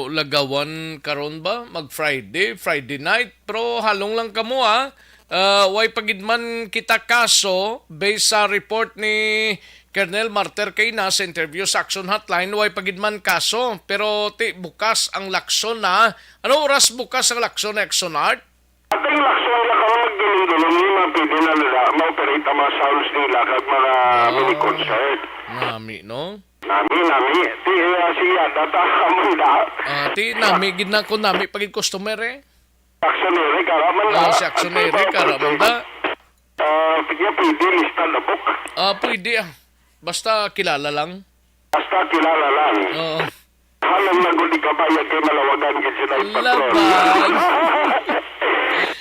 lagawan karon ba? Friday night. Pero halong lang kamo way pagidman kita kaso based sa report ni Colonel Marter kay na sa interview sa Action Hotline, way pagidman kaso. Pero bukas ang lakson na. Ano oras bukas ang lakson na Action Art? At ang lakson na ka magdulong-dulong yung mga pwede na nila ma-operate ang mga sounds nila kag mga mini-concert. Nami, no? Nami. Siya, data kamanda. Nami, gid na ko nami pagid customer Aksyonere, karaman da. Si aksyonere, karaman da. Pwede lista na book. Pwede Basta kilala lang. Basta kilala lang. Oo. Halang naguli ka ba yan kay malawagan gid sila ipatron.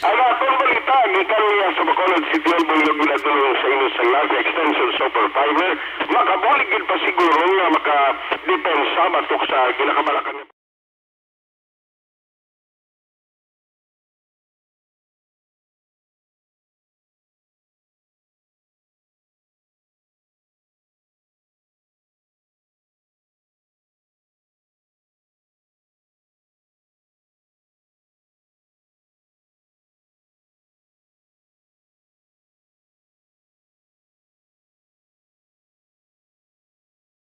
Ang atong balita, gikan niya sa Bacolod City Hall Bulog ginadulong sa inyo sa Large Extension Superfiber, makabuligid pa siguro nga makadepensa batok sa ginakabalakan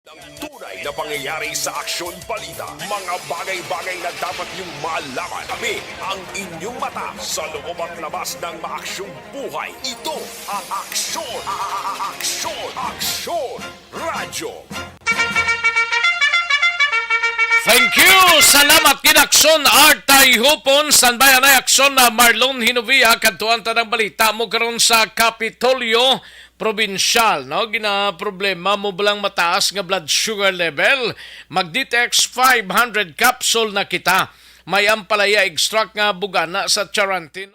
Ang tunay na pangyayari sa Aksyon Balita. Mga bagay-bagay na dapat niyong malaman. Kami ang inyong mata sa loob at labas ng maaksyong buhay. Ito ang Aksyon! Aksyon! Radyo! Thank you! Salamat kinaksyon Artay Hupon Sanbayan ay aksyon na Marlon Hinovia kadtuan tanang balita mo karon sa Kapitolyo Provincial, no? Gina problema mo balang mataas nga blood sugar level. Magditex 500 capsule na kita. May ampalaya extract nga bugana sa Charantin.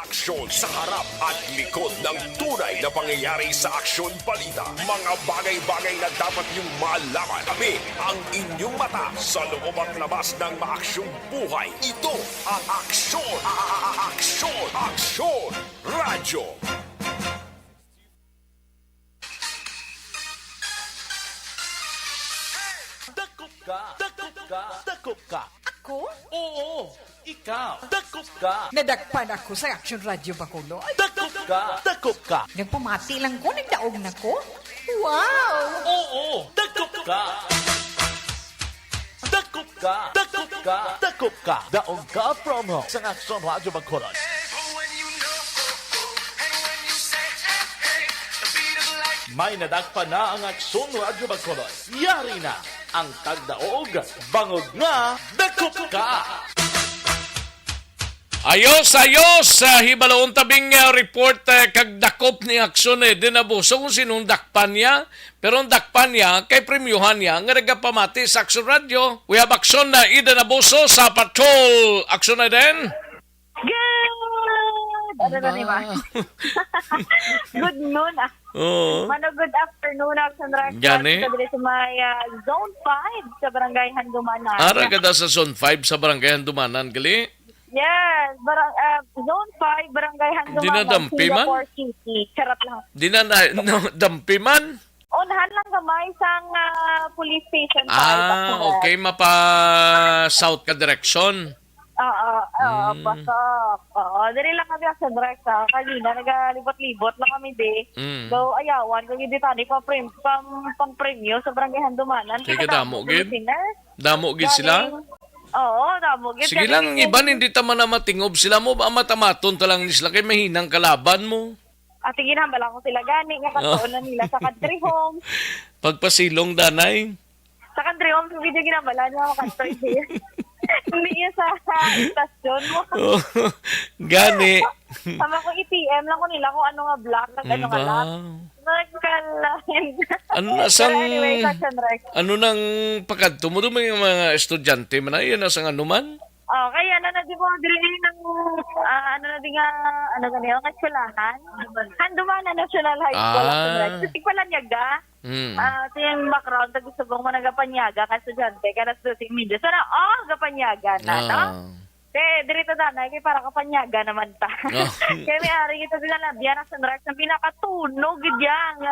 Aksyon sa harap at likod ng tunay na pangyayari sa Aksyon Balita. Mga bagay-bagay na dapat niyong malaman. Kami ang inyong mata sa loob at labas ng maaksyong buhay. Ito ang Aksyon! Aksyon! Aksyon! Radyo! Dakop ka! Dakop ka! Dakop ka! Ako? Oo! Ikaw! Dakop ka! Nadagpan ako sa Action Radio Bacolod. Dakop ka! Dakop ka! Nagpamati lang ko, nagdaog na ko. Wow! Oo! Dakop ka! Dakop ka! Dakop ka! Dakop ka! Daog ka promo sa Action Radio Bacolod. May nadagpa na ang Aksyon Radio Bacolod. Yari na ang tagdaog, bangod nga, dakop ka! Ayos sa hibalaon tabing report kag dakop ni Aksyon dinabuso kung sinong dakpan niya. Pero ang dakpan niya, kay premyuhan niya, nga nagapamati sa Aksyon Radio. We have Aksyon na Ida Nabuso sa Patrol. Aksyon na din. Good! Ano na ni Ma? Good noon Oo. Mano, good afternoon, Action Radio. Gani? Sa may Zone 5 sa Barangay Handumanan. Ara kada sa Zone 5 sa Barangay Handumanan, gali? Yes, Zone 5, Barangay Handumanan, Dinadampi man? Singapore City. Charot lang. Di na dampi man? Unahan lang gamay sang police station. Okay, mapa south ka direksyon. Oo, pasok. Oo, dili lang kami sa direct kanina, nagalibot-libot lang kami So, ayawan, kung hindi tani pang premyo sa Barangay Handumanan. Kaya damo, gid? Damo, gid sila? Oo, damo, gid. Sige lang, iban hindi tama na matingob sila mo, ba matamaton talang nisla kay mahinang kalaban mo. At ginambala ko sila gani, nga katuon na nila sa country home. Pagpasilong danay. Sa country home, sa video ginambala niya ako country here. Hindi niya sa istasyon mo. Gani. Sama ko ATM lang ko nila kung ano nga block, ano nga lock. Nagkalahin. Ano na sang... Anyway, Action Rex. Ano nang pagkadto mo doon yung mga estudyante man ay yan sang ano man? Kaya na di ko dili ng ganyan ang eskwelahan. Handumanan National High School. Kasi pala niya ga. Ito yung background tag gusto mong managapanyaga ka estudyante kana sa media. Sana gapanyaga na no? Dirito na, kaya para kapanyaga naman ta. Kaya may ari ito din na biyan Action Rex ang pinakatunog yang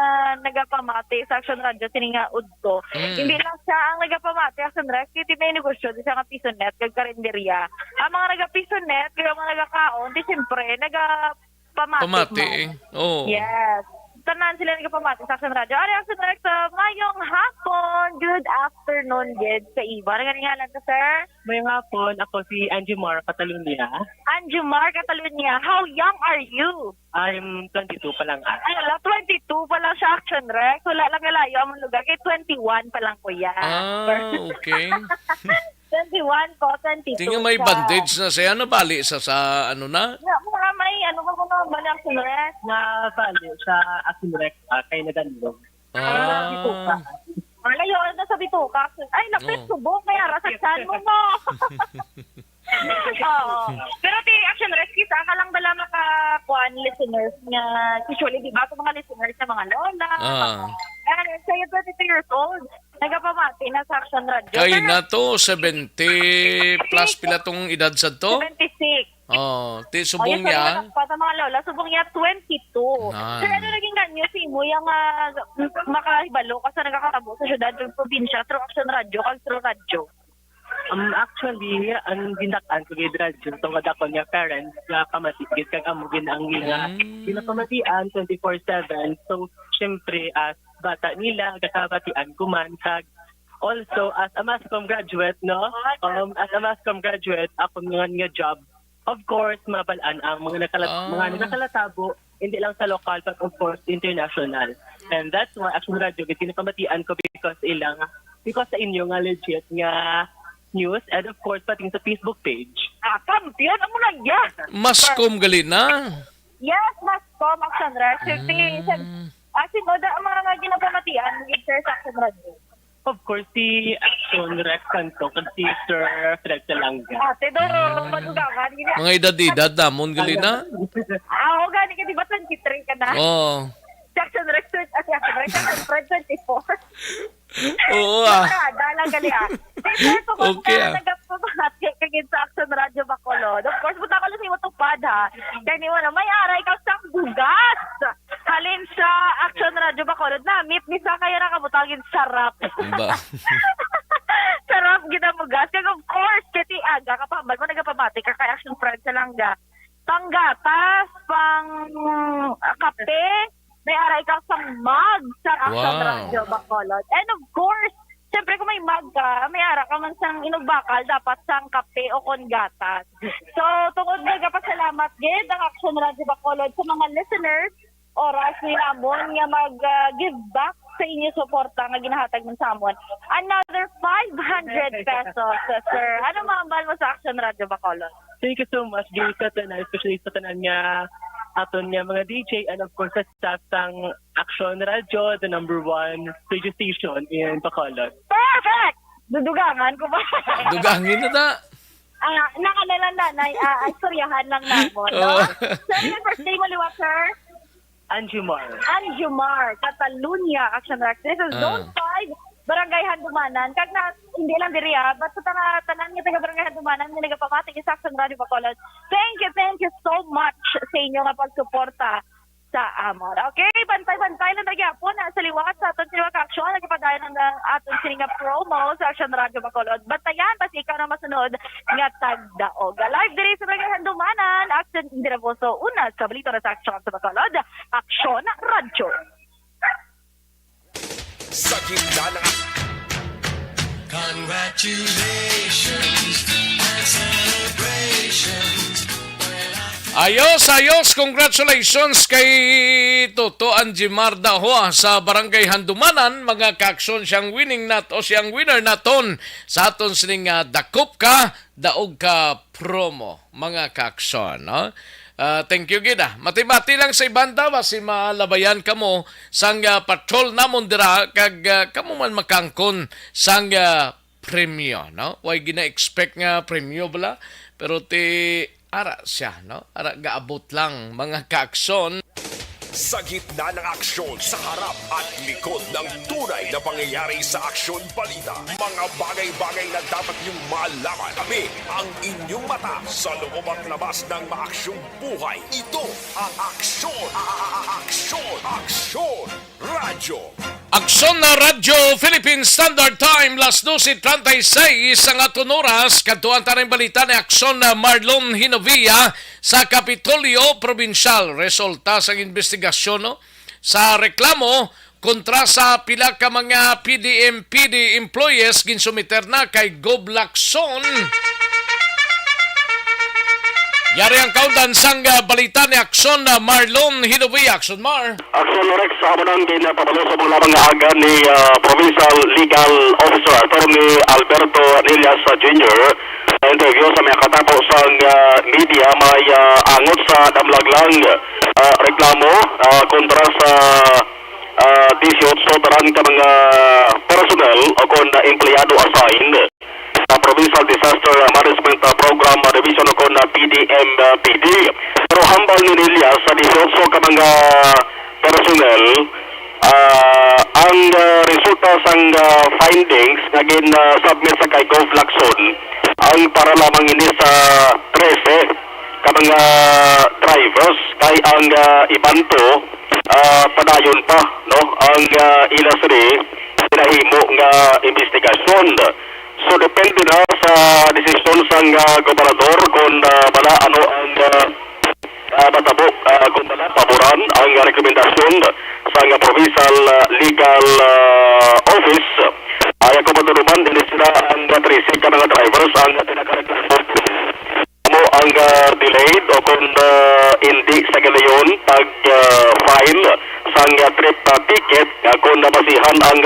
nagapamati sa Action Radio sininga udto. Hindi lang siya ang nagapamati Action Rex, kiti may negosyo di siya nga pisonet kag karinderya. Ang mga nagapisonet, kaya mga nagakaon, di siyempre nagapamati mo. Yes. Tanan sila nagapamati sa Action Radio. Ari Action Rex, mayong hapon. Good afternoon, Gid, sa iba. Nagangalan ka, sir? Mayong hapon. Ako si Anjumar Catalunya. Anjumar Catalunya. How young are you? I'm 22 pa lang. Ay, 22 pa lang sa Action Rex. Wala lang alayo ang lugar. Kaya 21 pa lang ko yan. Okay. 21 ko, 22 Tingnan may bandage na siya. Ano bali sa ano na? Mga may bali Action Rex? Bali sa Action Rex kay Nadanlog. Layo na sa bituka. Ay, napit subok. Kaya rasaksan mo mo. Pero Action Rex, kita ka lang bala makakuan listeners nga usually di ba ito mga listeners na mga lola. Kaya 22 years old. Nagapamati na sa Action Radio. Kaya na to, 70 plus pila tong edad sa to? 76. Subong niya. Pata mga lola, subong niya 22. So ano naging ganyo si mo yung makahibalo kasi nagkakatabo sa syudad ng probinsya through Action Radio kag through radio. Actually, ang gindakan ko gid radyo tungod ako niya parents nga pamatigit kag amugin ang ginapamatian 24/7. So syempre as bata nila gakabatian ko man kag also as a mass comm graduate as a mass comm graduate ako nga job of course mabalaan ang mga nakalatabo hindi lang sa local but of course international. And that's why Action Radio ginapamatian ko because sa inyo nga legit nga news and of course pating sa Facebook page. Kampiyon amo na yan. Mascom gali na. Yes, Mascom Action Radio. Sinod ang mga ginapamatian ng sa Action Radio. of course, si Action Rex Santo at si Sir Fred Salanga. Ate, Doro, madugangan. Mga edad-edad namon gali na. Gani ka, di ba 23 ka na? Oh. Jackson Research, Jackson Research, Fred 24. Oo Dalang gali Ito ko Okay, nagapamati kagin sa Action Radio Bacolod. Of course, buta ko lang sa iyo tupad ha. Kaya ni wala, may aray ka sa bugas. Halin sa Action Radio Bacolod na, meet ni sa kayo nakabutagin sarap. Ba? Sarap gina mo gas. Kaya of course, kati aga kapambal mo nagapamati ka kay Action Friends sa langga. Panggatas, pang kape, may aray ka sa mug sa Action Radio Bacolod. And of course, siyempre kung may mug ka, may ara ka man sang inugbakal, dapat sang kape o kon gatas. So, tungod nagapasalamat gid ang Action Radio Bacolod sa mga listeners, oras ni namon nga mag-give back sa inyo suporta nga ginahatag mo sa amon. Another 500 pesos, sir. Ano mahambal mo sa Action Radio Bacolod? Thank you so much, Gil, sa tanan, especially sa tanan nga aton nga mga DJ and of course sa staff ng Action Radio, the #1 radio station in Bacolod. Perfect! Dudugangan ko ba? Dugangin na ta. Nakanalan nanay, istoryahan lang namon. No? Sir, yung first day mo liwat, sir? Anjumar, Catalunya, Action Radio. This is Zone 5, Barangay Handumanan. Kag na, hindi lang diri but sa tanan nga taga Barangay Handumanan, nga nagapamatik sa Action Radio Bacolod. Thank you so much sa inyo nga pagsuporta sa amon. Okay, bantay-bantay lang nagyapon sa liwat sa aton sininga action, nagpadayon ang aton sininga promo sa Action Radio Bacolod. Bantayan, basta ikaw na masunod nga tagdaog. Live diri sa Barangay Handumanan, Action Indiraboso, una sa balita sa Action sa Bacolod, Action Radio. Sa gitna ng Congratulations and celebrations. Ayos, congratulations kay Toto Anjimar Dahoa sa Barangay Handumanan, mga kaaksyon siyang winning nat o siyang winner naton sa aton sining dakop ka, daog ka promo, mga kaaksyon, no? Thank you gida. Mati-mati lang sa ibanda basi malabayan kamo sang patrol namon dira kag kamo man makangkon sang premyo, no? Way gina-expect nga premyo bala pero ti ara siya, no? Ara gaabot lang, mga kaaksyon. Sa gitna ng aksyon, sa harap at likod ng tunay na pangyayari sa Aksyon Balita. Mga bagay-bagay na dapat niyong malaman. Kami ang inyong mata sa loob at labas ng maaksyong buhay. Ito ang Aksyon! Aksyon Radyo! Aksyon na Radyo Philippine Standard Time, las 12:36 ang aton oras. Kadtuan tanang balita ni Aksyon na Marlon Hinovia sa Kapitolyo Provincial. Resulta sa investigasyon, no? Sa reklamo kontra sa pila ka mga PDM-PD employees ginsumiter na kay Gob Lacson. Yari ang kaundan sang balita ni Aksyon na Marlon Hinovia. Aksyon Mar. Aksyon Rex, amunang ginapabalo sa mga lamang aga ni Provincial Legal Officer Attorney Alberto Anillas Jr. Sa interview sa mga katapo sa media may angot sa damlaglang reklamo kontra sa 18 tarang ka mga personnel o kung empleyado assigned sa Provincial Disaster Management Program Division o kung PDM-PD. Pero hambal ni Nilya sa 18 ka mga personnel ang resulta sang findings na gin-submit sa kay Gov Lacson ang para lamang ini sa 13 ka mga drivers kay ang iban to padayon pa, no, ang ilasri pinahimo nga investigasyon. So depende na sa desisyon sang gobernador kung bala ano ang matabok kung bala paboran ang rekomendasyon sa Provincial Legal Office. Ay ako matunuman din sila ang tracing ka mga drivers ang pinakareklamo mo ang delayed o kung hindi sa galayon pag-file sang trip ticket kung nabasihan ang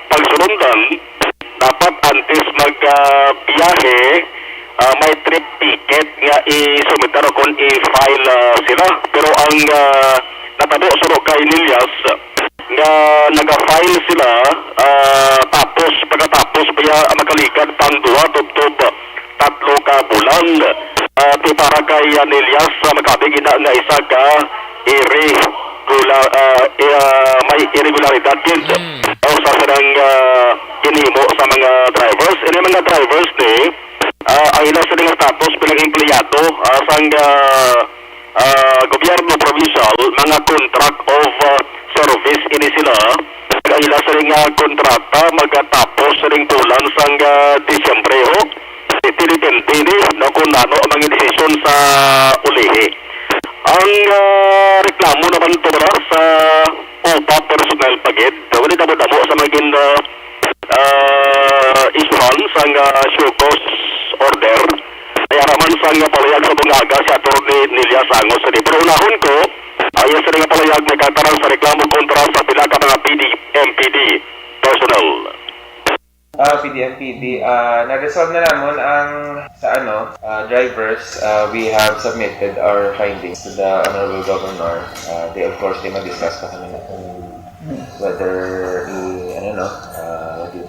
pagsulundan dapat antes mag-biyahe may trip ticket nga i-sumitar o kung i-file sila. Pero ang natabo sa kay Nilias nga naga-file sila tapos pagkatapos kaya makalikad pang 2 tubtob 3 ka bulan ti para kay Nelias makabig ina nga isa ka may irregularidad gid o sa sarang ginhimo sa mga drivers. Ini mga drivers ni ang ila sa nga status bilang empleyado sang gobyerno provincial, mga contract of service ini sila. Ang ila sa nga kontrata magatapos sa ring bulan sang Disyembre ho. Depende na kung ano ang mga desisyon sa ulihi. Ang reklamo naman ito sa OPA personnel pagid. Wala damo-damo sa maging isuhan sa show cause order. Kaya naman sa palayag sa bungaga si Atty. Nelias Angos. Pero unahon ko, ayon sa nga palayag may katarang sa reklamo kontra sa pila ka mga MPD personnel. PDMPD, na-resolve na naman ang sa drivers. We have submitted our findings to the Honorable Governor. They mag-discuss pa kami na kung whether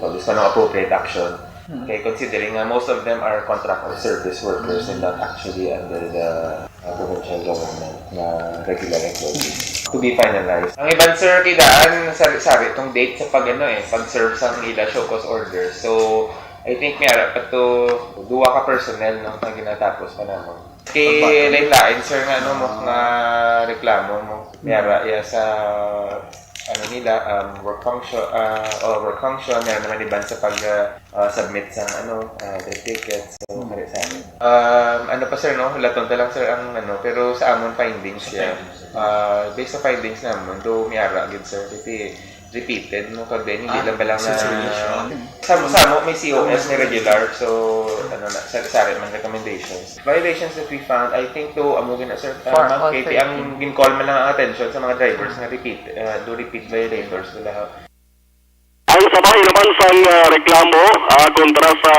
gusto ng appropriate action. Okay, considering most of them are contract or service workers and not actually under the provincial government na regular employees. To be finalized. Ang iban sir, kidaan, sabi itong date sa pag-serve sa ila show cause order. So, I think may harap pa to 2 ka personnel na ginatapos pa naman. Kay lain sir nga nga reklamo mo. May harap sa work function meron naman iban sa pag-submit sa trip tickets. So, sa amin. Pa sir, laton lang sir ang pero sa amon findings siya. Based sa findings naman, do miyara gid sir, repeated kag din hindi lang balang na samo may COS may regular, so sa man recommendations. Violations that we found, I think amugin na sir, ma'am KP ang gin-call man lang ang attention sa mga drivers nga repeat violators nila. Ang sabay naman sa reklamo kontra sa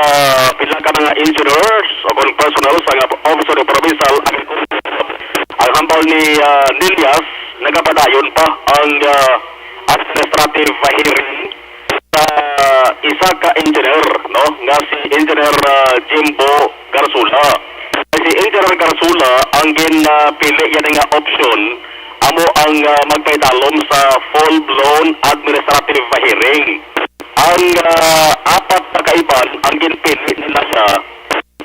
pila ka mga engineers o kung personal sa officer of provincial ang hambal ni Nelias, nagapadayon pa ang administrative hearing sa isa ka engineer, nga si Engineer Jimbo Garsula. Si Engineer Garsula ang ginpili yan nga option amo ang magpaidalom sa full-blown administrative hearing. Ang 4 na kaiban ang ginpili nila siya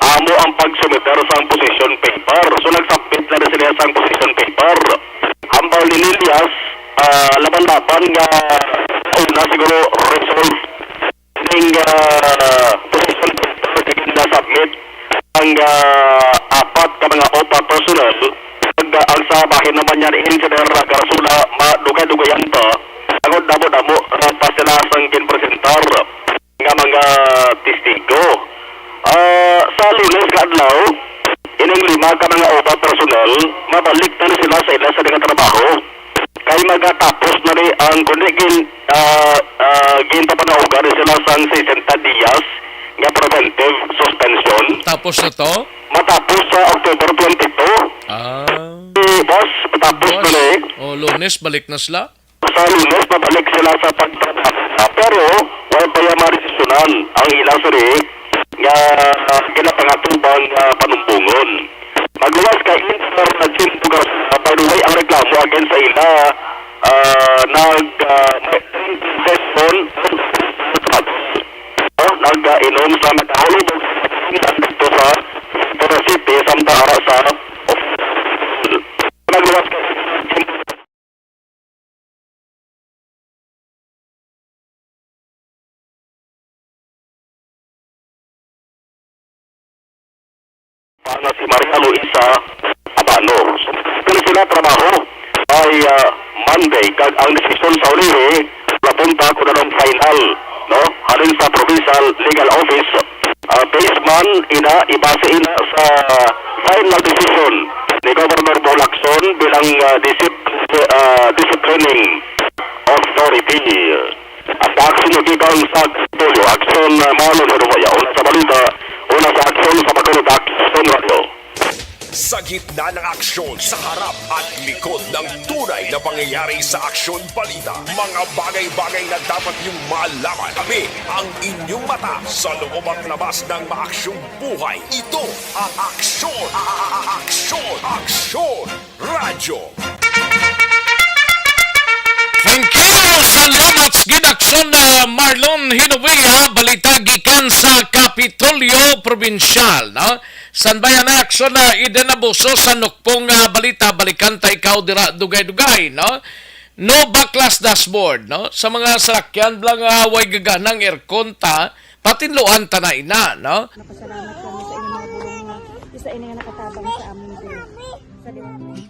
amo ang pag-submiter sa position paper. So nagsubmit na rin sila sa position paper. Hambal ni Nelias, laban-laban nga una siguro resolve ng position paper na submit ang 4 ka mga OPA personnel. Ang sa bahin naman yan Engineer Garsula madugay-dugayan pa agad damo-damo pa sila sang ginpresentar nga mga testigo. Sa Lunes kadlaw ining 5 ka mga OPA personnel mabalik na sila sa ila sa mga trabaho kay magatapos na rin ang kundi ginpapanahugan sila sang 60 dias nga preventive suspension. Tapos na to? Matapos sa October 22. Boss, matapos na rin. Lunes, balik na sila? Sa Lunes, mabalik sila sa pagtrabaho. Pero, wala pa yung maresisyonan ang ilang suri nga kinapangatubang panumbungon. Magluwas kay Engineer Jimbo Garsula, by the way, ang reklamo against sa ila nag-session nag-inom sa nag-holibog dito sa City samta ara sa nagluwas kay para si Maria Luisa Abano. Kung sila trabaho ay Monday kag ang desisyon sa ulihi napunta ko na ng final halin sa provincial legal office baseman ibase sa final decision ni Governor Bolacson bilang disciplining authority. At action yung gigawang sa Tulio, action malo sa Rumaya, una sa balita, una sa action sa Bacolod Action Radio. Sa gitna ng aksyon, sa harap at likod ng tunay na pangyayari sa Aksyon Balita. Mga bagay-bagay na dapat niyong malaman. Kami ang inyong mata sa loob at labas ng maaksyong buhay. Ito ang Aksyon! Aksyon! Radyo! Thank you! Salamat sa ginaksyon na Marlon Hinovia, balita gikan sa Kapitolyo Provincial. No? Sanbayan na aksyon na idinabuso sa nukpong balita, balikan ta ikaw dira dugay-dugay. No backlash dashboard. No? Sa mga sakyan lang way gaganang aircon ta, patinluan ta na ina. No? Napasalamat kami sa inyong mga bulong na isa ini nga nakatabang sa amin din. Sa liwanag.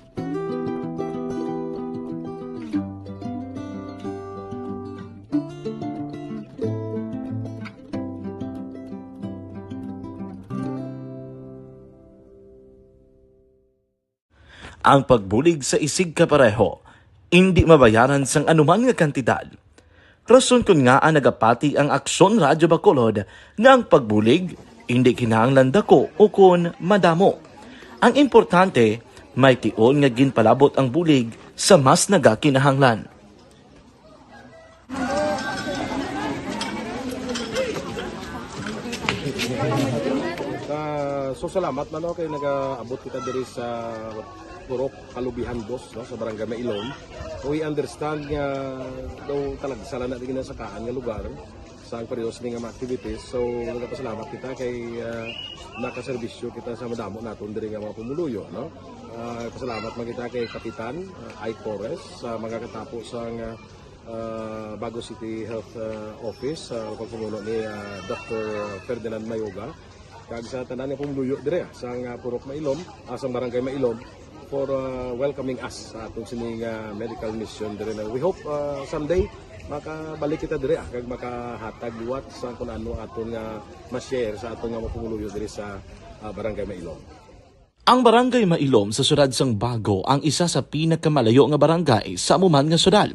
Ang pagbulig sa isig kapareho, hindi mabayaran sang anuman nga kantidad. Rason kun nga ang nagapati ang Aksyon Radyo Bacolod nga ang pagbulig, hindi kinahanglan dako o kun madamo. Ang importante, may tion nga ginpalabot ang bulig sa mas nagakinahanglan. So salamat man kay nag-abot kita diri sa Purok Kalubihan Boss, no, sa Barangay Mailom. We understand nga daw talagsala na din sa kaan nga lugar sa periyos ni nga mga activities. So nagpasalamat kita kay nakaserbisyo kita sa madamo naton diri nga mga pumuluyo, no. Pasalamat man kita kay Kapitan Ike Torres sa mga katapos ang Bago City Health Office sa lokal pumuno ni Dr. Ferdinand Mayoga. Kag sa tanan nga pumuluyo dire sa Purok Mailom, sa Barangay Mailom for welcoming us sa atong sining medical mission dire. We hope someday makabalik kita dire kag makahatag liwat sa kun ano aton nga ma-share sa aton nga mapumuluyo dire sa Barangay Mailom. Ang Barangay Mailom sa syudad sang Bago ang isa sa pinakamalayo nga barangay sa amuman nga syudad.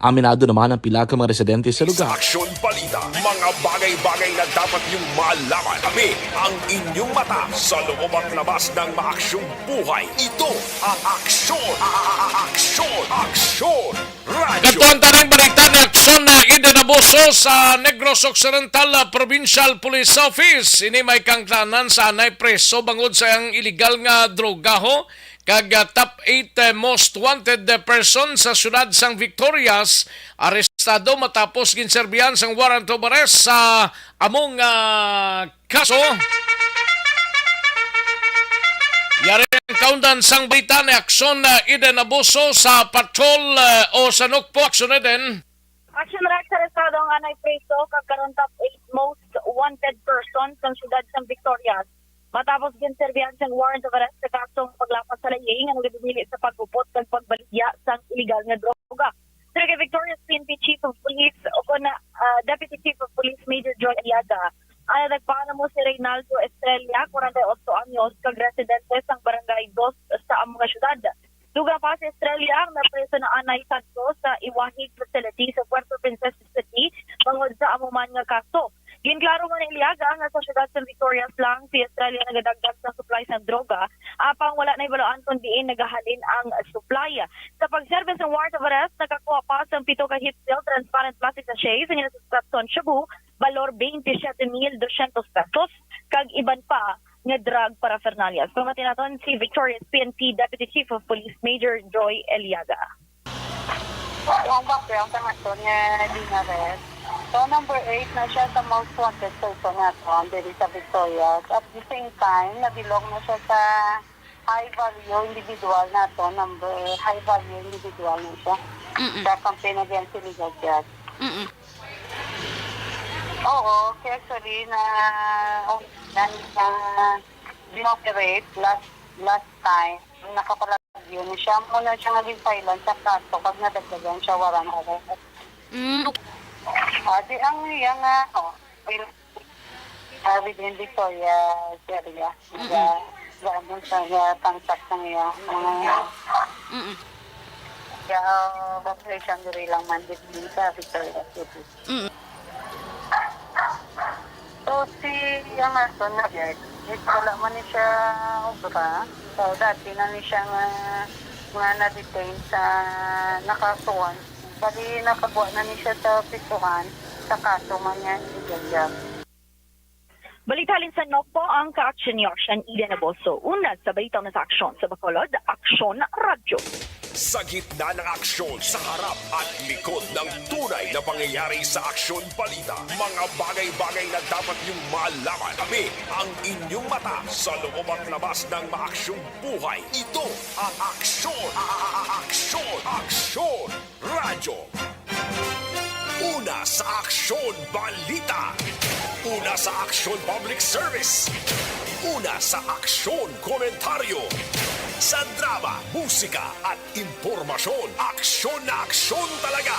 Aminado naman ang pila ka mga residente sa lugar. Sa Aksyon Balita, mga bagay-bagay na dapat niyong malaman. Kami ang inyong mata sa loob at labas ng maaksyong buhay. Ito ang Aksyon Radyo! Katuan tanang balita ng aksyon na idinabuso sa Negros Occidental Provincial Police Office. Ini may kangtanan sa anay preso bangod sa ang iligal nga drogaho kag top 8 most wanted person sa syudad sang Victorias arestado matapos ginserbihan sang warrant of arrest sa among kaso. Yari ang kaundan sang balita na aksyon na idinabuso sa patrol o sa nukpo aksyon na din. Action Rex, arestado ang anay preso kagkaroon top 8 most wanted person sa syudad sang Victorias. Matapos ginserbihan siyang warrant of arrest sa kasong paglapas sa laying ang nagdumili sa pagupot ng pagbaligya sa illegal na droga. Sir kay Victoria's PNP Chief of Police o na Deputy Chief of Police Major Joy Aliaga, ay nagpaano mo si Reynaldo Estrella, 48 anyos, kag residente sa Barangay 2 sa among syudad. Dugang pa si Estrella ang napreso na anay sadto sa Iwahig Facility sa Puerto Princesa City bangod sa amuman nga kaso. Ginklaro man ni Iliaga nga sa syudad sa Victorias lang si Estrella nagadagdag sa supply ng droga apang wala na ibalaan kundi nagahalin ang supply. Sa pag-service ng warrant of arrest, nakakuha pa sa 7 ka hit seal transparent plastic sachets sa ginasasatson Shabu, valor 27,200 pesos, kag iban pa nga drug paraphernalia. Pamatin natin si Victoria's PNP Deputy Chief of Police Major Joy Aliaga. Ang background sa naton nga dinarest. So number 8 na siya sa most wanted person naton diri sa Victoria. At the same time, nabilong na siya sa high value individual naton, number high value individual na siya. Sa campaign against illegal drugs. Oo, actually na dinoperate last time nakapalagyo ni siya muna siya naging filan sa kaso pag nadagdagan siya warang arrest. Di ang yang within Victoria area gamon sa tangsak ng iya mga population diri lang man din sa Victoria City. So si yang ato na wala man siya obra So, dati na ni siya nga na-detain sa nakasuhan. Bali, nakabuha na ni siya sa pisuhan sa kaso man niya igagab. Balitalin sa NOPO ang ka-aksyon ni Ocean Eden Aboso. Una sa balitang na sa aksyon sa Bacolod, Aksyon Radyo. Sa gitna ng aksyon, sa harap at likod ng tunay na pangyayari sa Aksyon Balita, mga bagay-bagay na dapat niyong malaman. Kami ang inyong mata sa loob at labas ng maaksyong buhay. Ito ang Aksyon! Aksyon Radyo! Una sa Aksyon Balita. Una sa Aksyon Public Service. Una sa Aksyon Komentaryo. Sa drama, musika at impormasyon. Aksyon na aksyon talaga.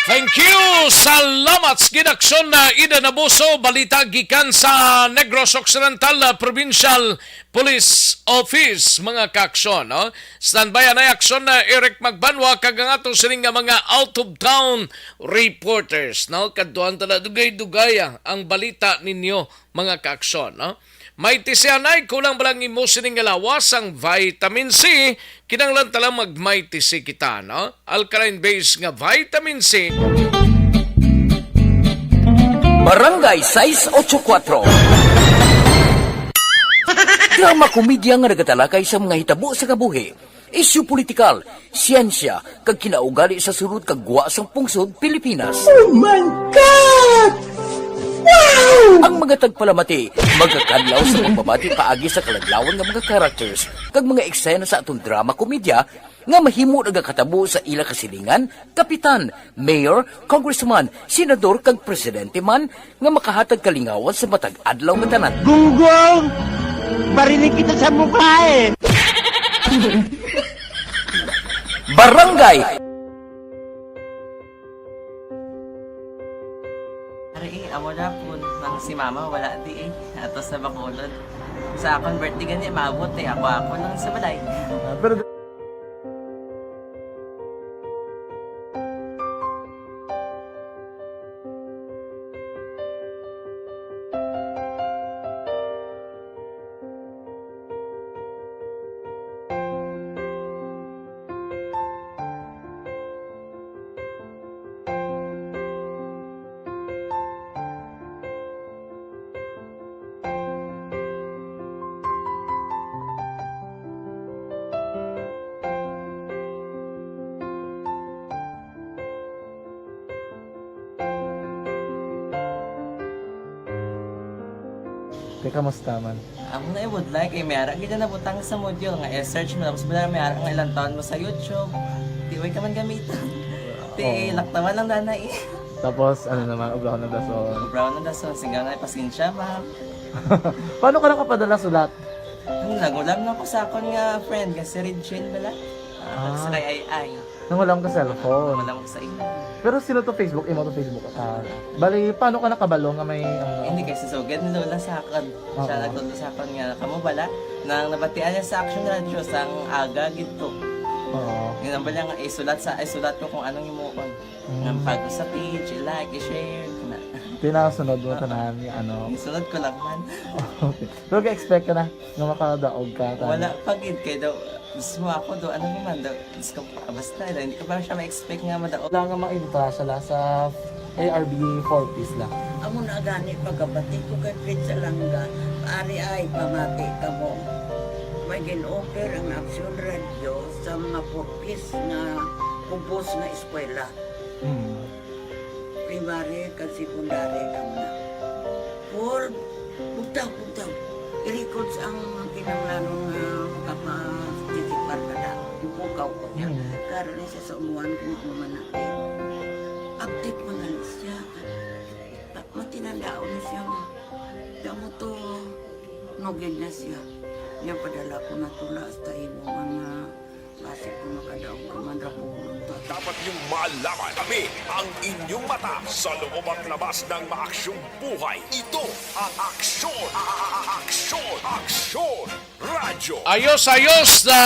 Thank you! Salamat sa ginaksyon na Eden Abuso, balita gikan sa Negros Occidental Provincial Police Office, mga kaaksyon. No? Standby na aksyon na Eric Magbanwa, kagangato sining nga mga out-of-town reporters. No? Kaduan tala dugay-dugay ang balita ninyo, mga kaaksyon. No? May tisianay, kulang balang imo sining nga lawas ang vitamin C, kinanglan talang mag-may tisi kita, no? Alkaline-based nga vitamin C. Barangay 684. Drama komedya nga nagatalakay sa mga hitabo sa kabuhi. Isyu politikal, siyensya, kag kinaugali sa surut kag guwa sang pungsod Pilipinas. Oh my God! Wow! Ang mga tagpalamati, magkakadlaw sa pagbabati paagi sa kaladlawan ng mga characters kag mga eksena sa atong drama komedya nga mahimo nagakatabo sa ila kasilingan, kapitan, mayor, congressman, senador kag presidente man nga makahatag kalingawan sa matag adlaw nga tanan. Gunggong! Barinig kita sa mukha eh! Barangay! Amo na po nang si mama wala di eh. Ato sa Bacolod. Sa akong birthday gani maabot eh. Ako lang sa balay. Pero kamusta man? Amo na would like eh mayara gid na butang sa module nga search mo tapos bala mayara nga ilang taon mo sa YouTube. Di way ka man gamitan. Ti laktawan lang nanay. Tapos ano naman, Brown ng Dason. Brown ng Dason, singgang na pasensya ma'am. Paano ka nakapadala sulat? Nagulam na ko sa akon nga friend kasi Regine bala. Sa kay ay. Nangulam ka cellphone. Nangulam ko sa imo. Pero sino to Facebook? Imo to Facebook. Bali, paano ka nakabalo nga may... Hindi kasi sugad ni Lola sa akin. Siya nagtulo sa akin nga, kamo bala, nang nabatian niya sa Action Radio sang aga gito. Oo. Yun ang bala nga, isulat ko kung anong imuon. Ng pag sa page, i-like, i-share. Pinasunod mo tanan yung ano. Sunod ko lang man. Okay. Pero ka-expect ka na na makadaog ka. Wala, pagid kay daw. Gusto mo ako do, ano naman daw, gusto ko basta, hindi ko ba siya ma-expect nga madaog. Wala nga makita siya sa ARB 4 piece lang. Amo na gani pagkabati ko kay Pizza Langga, ari ay pamati ka mo. May gin-offer ang Action Radio sa mga 4 piece na kumpos na eskwela. Primary kag secondary ka mo na. For, bugtaw. I-record sa ang kinanglanong makapag-titipar ka na. Ipukaw ko niya. Karoon niya siya sa umuwan kung umanaki. Update mo na siya. Matinandao na siya. Damo to, nogin na siya. Niya padala ko na tula sa imo mga klase ko makadaong kamandra po. Dapat niyong malaman, kami ang inyong mata sa loob at labas ng maaksyong buhay. Ito ang Aksyon! Aksyon! Radyo! Radyo. Ayos na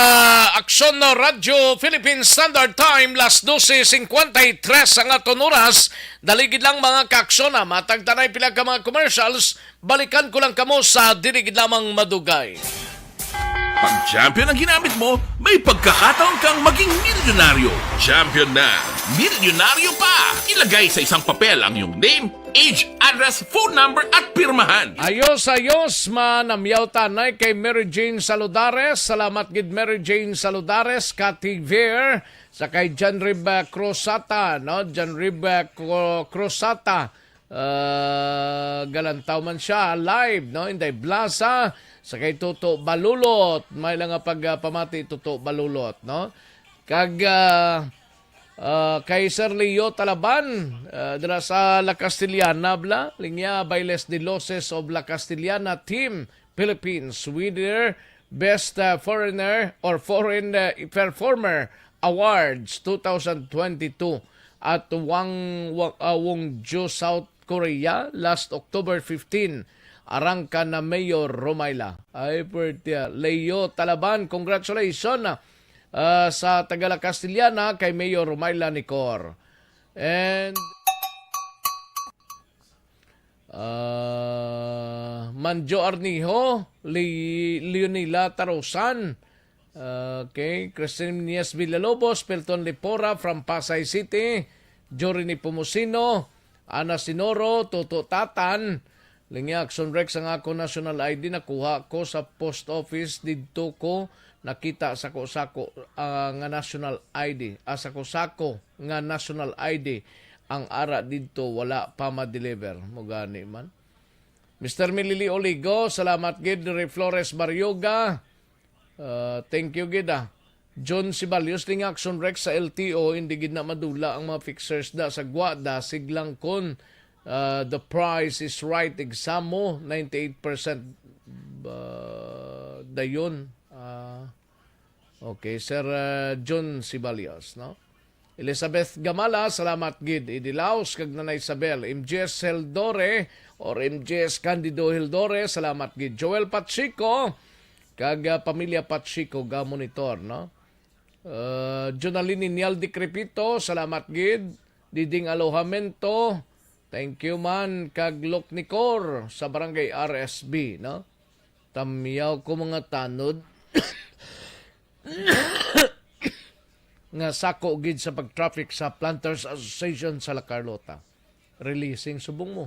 aksyon na Radyo Philippine Standard Time, las 12:53 ang aton oras. Daligid lang mga kaaksyon na matagtanay pila ka mga commercials. Balikan ko lang kamo sa diligid lamang madugay. Pag champion ang ginamit mo, may pagkakataon kang maging milyonaryo. Champion na, milyonaryo pa! Ilagay sa isang papel ang iyong name, age, address, phone number at pirmahan. Ayos, manamyaw tanay kay Mary Jane Saludares. Salamat gid Mary Jane Saludares, Cathy Ver, sa kay John Rib Crosata, no? John Rib Crosata. Galantaw man siya live, no? Inday Blaza, sa kay Toto Balulot. May lang nga pagpamati Toto Balulot, no? Kag kay Sir Leo Talaban, dira sa La Castellana, bla, linya Bailes de Loses of La Castellana Team, Philippines, winner Best Foreigner or Foreign Performer Awards 2022 at Wongju, South Korea, last October 15. Arangka na Mayor Romayla. Ay, pertia. Leo Talaban, congratulations sa Tagala Castellana kay Mayor Romayla Nicor. And Manjo Arnijo, Leonila Tarosan, okay, Christine Nias Villalobos, Pelton Lepora from Pasay City, Jorini Pumusino, Ana Sinoro, Toto Tatan, Lingya Action Rex ang ako national ID, nakuha ko sa post office, dito ko nakita sa sako nga national ID. Sa sako nga national ID ang ara dito wala pa ma-deliver. Mugani man. Mr. Milili Oligo, salamat gid. Ray Flores Baryoga, thank you gid. John Sibalius, Lingya Action Rex sa LTO, hindi gid na madula ang mga fixers da sa Guada, siglang kon. The price is right, exam mo 98% dayon. Okay, Sir John Sibalios, no? Elizabeth Gamala, salamat gid. Idilaos kag Nanay Isabel, MJS Heldore or MJS Candido Heldore, salamat gid. Joel Pachico kag pamilya Pachico ga monitor, no? Jonalyn Nial Di Crepito, salamat gid. Diding Alojamento, thank you man. Kag Lok Nicor sa Barangay RSB, no? Tamiyaw ko mga tanod nga sako gid sa pag-traffic sa Planters Association sa La Carlota. Releasing subong mo.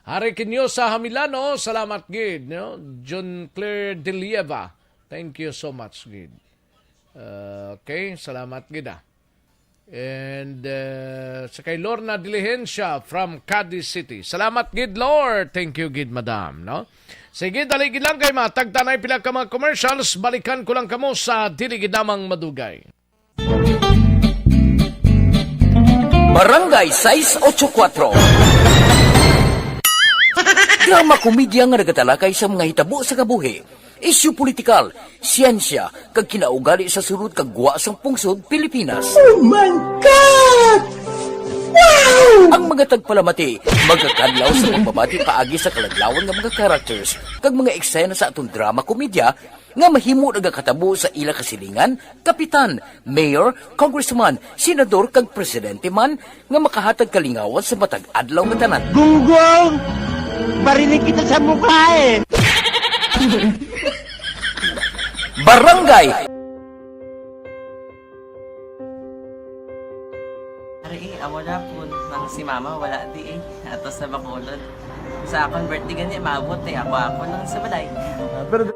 Hari kinyo sa Hamilano, salamat gid, no? John Claire De Lieva, thank you so much gid. Okay, salamat gid. And sa kay Lorna Diligencia from Cadiz City. Salamat gid Lord. Thank you gid madam, no? Sige, daligid lang kay matagtanay pila ka mga commercials. Balikan ko lang kamo sa diligid namang madugay. Barangay 684. Drama komedya nga nagatalakay sa mga hitabo sa kabuhi. Isyu politikal, siyensya, kag kinaugali sa surut kag guwa sang pungsod Pilipinas. Oh my God! Wow! Ang mga tagpalamati, magkakadlaw sa pagbabati paagi sa kalaglawan ng mga characters kag mga eksena sa atong drama komedya nga mahimo nagakatabo sa ila kasilingan, kapitan, mayor, congressman, senador kag presidente man nga makahatag kalingawan sa matag adlaw nga tanan. Gunggong! Barinig kita sa mukha eh! Barangay Ari, amo na po nang si mama wala di ato sa Bacolod. Sa akong birthday gani maabot ako nang sa balay. Pero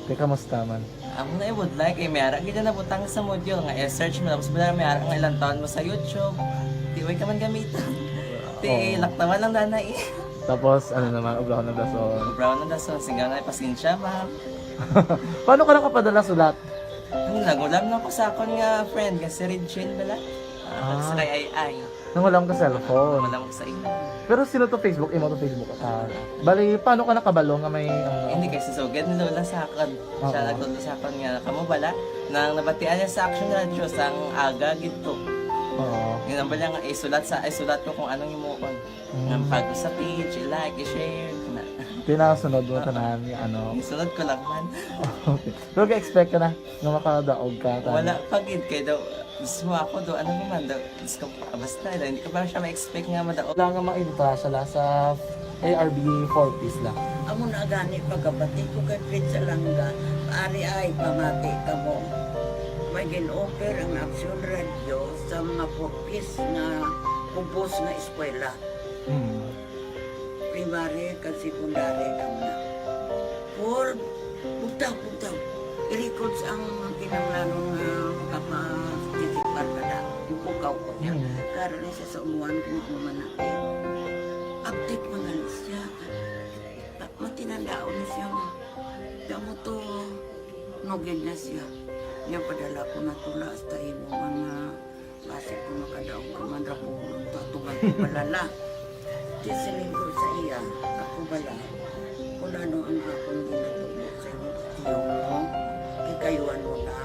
Teka, kamusta man? Amo na would like may ara gid na butang sa module nga i-search mo tapos bala may ara nga ilang taon mo sa YouTube. Di way ka man gamitan. Ti laktawan lang danay. Tapos, ano naman, ublaw na dason. Brown na dason singaw na pasensya ma'am. Paano ka nakapadala sulat? Nagulam na ko sa akon nga friend nga si Regine bala. Sa kay ay. Nangulam ka cellphone. Nangulam ko sa ina. Pero sino to Facebook? Imo to Facebook. Bali, paano ka nakabalo nga may... Hindi kasi sugad ni Lola sa akon. Siya nagtuto sa akon nga kamo bala nang nabatian niya sa Action Radio sang aga gito. Oo. Yun ang bala nga isulat ko kung anong imuon. Nga pag sa page, i-like, i-share. Pinasunod mo tanan yung ano. Isunod ko lang man. Okay. Pero ka-expect ka na nga makadaog ka. Wala pagid kay daw. Gusto mo ako do ano naman daw. Basta hindi ko ba siya ma-expect nga madaog. Wala nga ma-intra siya sa ARB 4 piece lang. Amo na gani pagkabati ko kay Fritz Alanga, ari ay pamati ka mo. May gin-offer ang Action Radio sa mga 4-piece na kubos na eskwela. Primary ka secondary ka na. For bugtaw. I-records ang kinanglanong kapasitisipar ka na. Yung pukaw ko niya. Karoon niya sa umuan kung natin. Update mga siya. Matinandaon niya siya. Damo to nogin na siya. Niya padala ko na tula hasta imo mga base ko makadaong ka man rapulong tatugan ko balala. Tisilin ko sa iya. Ako bala. Kung ano ang akong ginatulog sa iyo. Tiyo mo. Kikayuan mo na.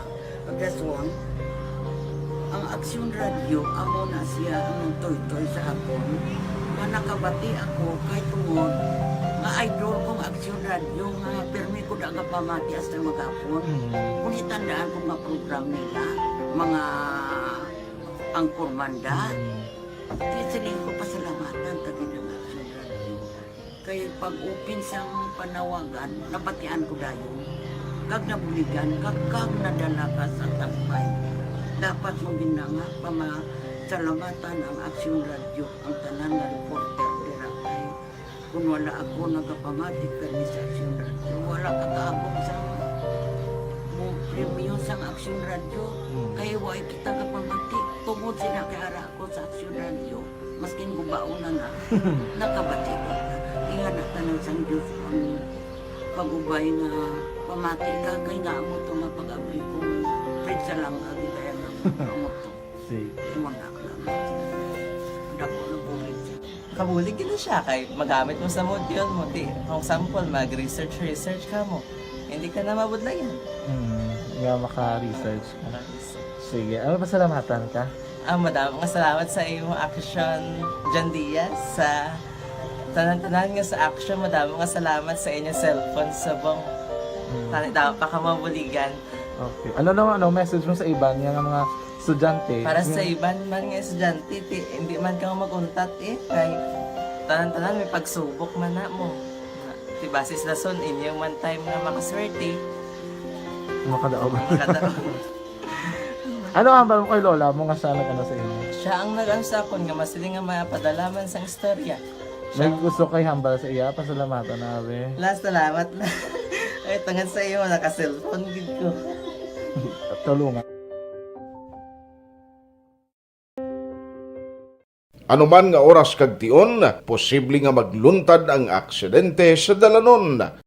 Pagdaswang, ang Action Radio, amo na siya ang toy-toy sa akon. Manakabati ako kay tungod nga idol kong Action Radio nga permi ko na nga pamati hasta magapon. Kung itandaan ko nga program nila, mga angkor manda, tisiling ko pasalamatan tagin ng Action Radio. Kaya pag-open siyang panawagan, napatian ko dayon. Kag nabuligan, kag nadala ka sa tampay. Dapat mo ginanga pamasalamatan ang Action Radio, ang tanan na reporter dirakay. Kung wala ako nagapamatik kami sa Action Radio, wala ka kaabot sa premium sa Action Radio. Kaya wala kita kapamatik. Tungod sila kay ara ako sa Action Radio. Maskin gubaon na nga, nakabatik ko. Ingat na tanong sa Diyos ang pag-ubay nga pamati ka kay nga mo ito mapag-abay kung Fritz lang agi kaya nga mo ito. Muna ka lang. Dako na bulig siya. Kabulig na siya kay magamit mo sa module mo. Kung sample, mag-research ka mo. Hindi ka na mabudlayan. Nga maka-research ka. Sige, ano pasalamatan ka? Madam, salamat sa iyong Action John Diaz sa tanan-tanan nga sa Action. Madam, salamat sa inyong cellphone sa bong dapat pa ka mabuligan. Okay. Ano naman, message mo sa iba nga mga estudyante? Para sa iban man nga estudyante, hindi man ka maguntat kay tanan-tanan may pagsubok man na mo. Basis na son, inyong one time na makaswerte. Makadaog. Ano ang balong kay Lola mo nga siya nag-ano sa inyo? Siya ang nag-ano sa akon nga masiling nga mapadalaman sa istorya. May gusto kay hambal sa iya, pasalamatan na be. Last salamat na. Ay, tangan sa iyo, naka-cellphone gid ko. Tulungan. Anuman nga oras kag tion, posible nga magluntad ang aksidente sa dalanon.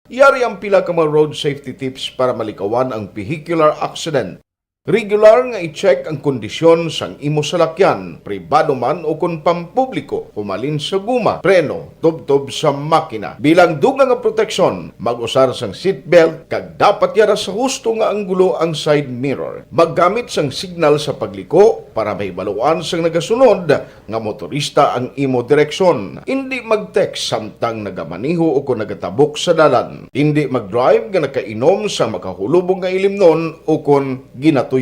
Yari ang pila ka mga road safety tips para malikawan ang vehicular accident. Regular nga i-check ang kondisyon sang imo salakyan, pribado man o kung pampubliko, pumalin sa guma, preno, tubtob sa makina. Bilang dugang nga proteksyon, mag-usar sang seatbelt, kag dapat yara sa husto nga anggulo ang side mirror. Maggamit sang signal sa pagliko para mahibaluan sang nagasunod nga motorista ang imo direksyon. Hindi mag-text samtang nagamaniho o kung nagatabok sa dalan. Hindi mag-drive nga nakainom sa makahulubong nga ilimnon o kung ginatuyong.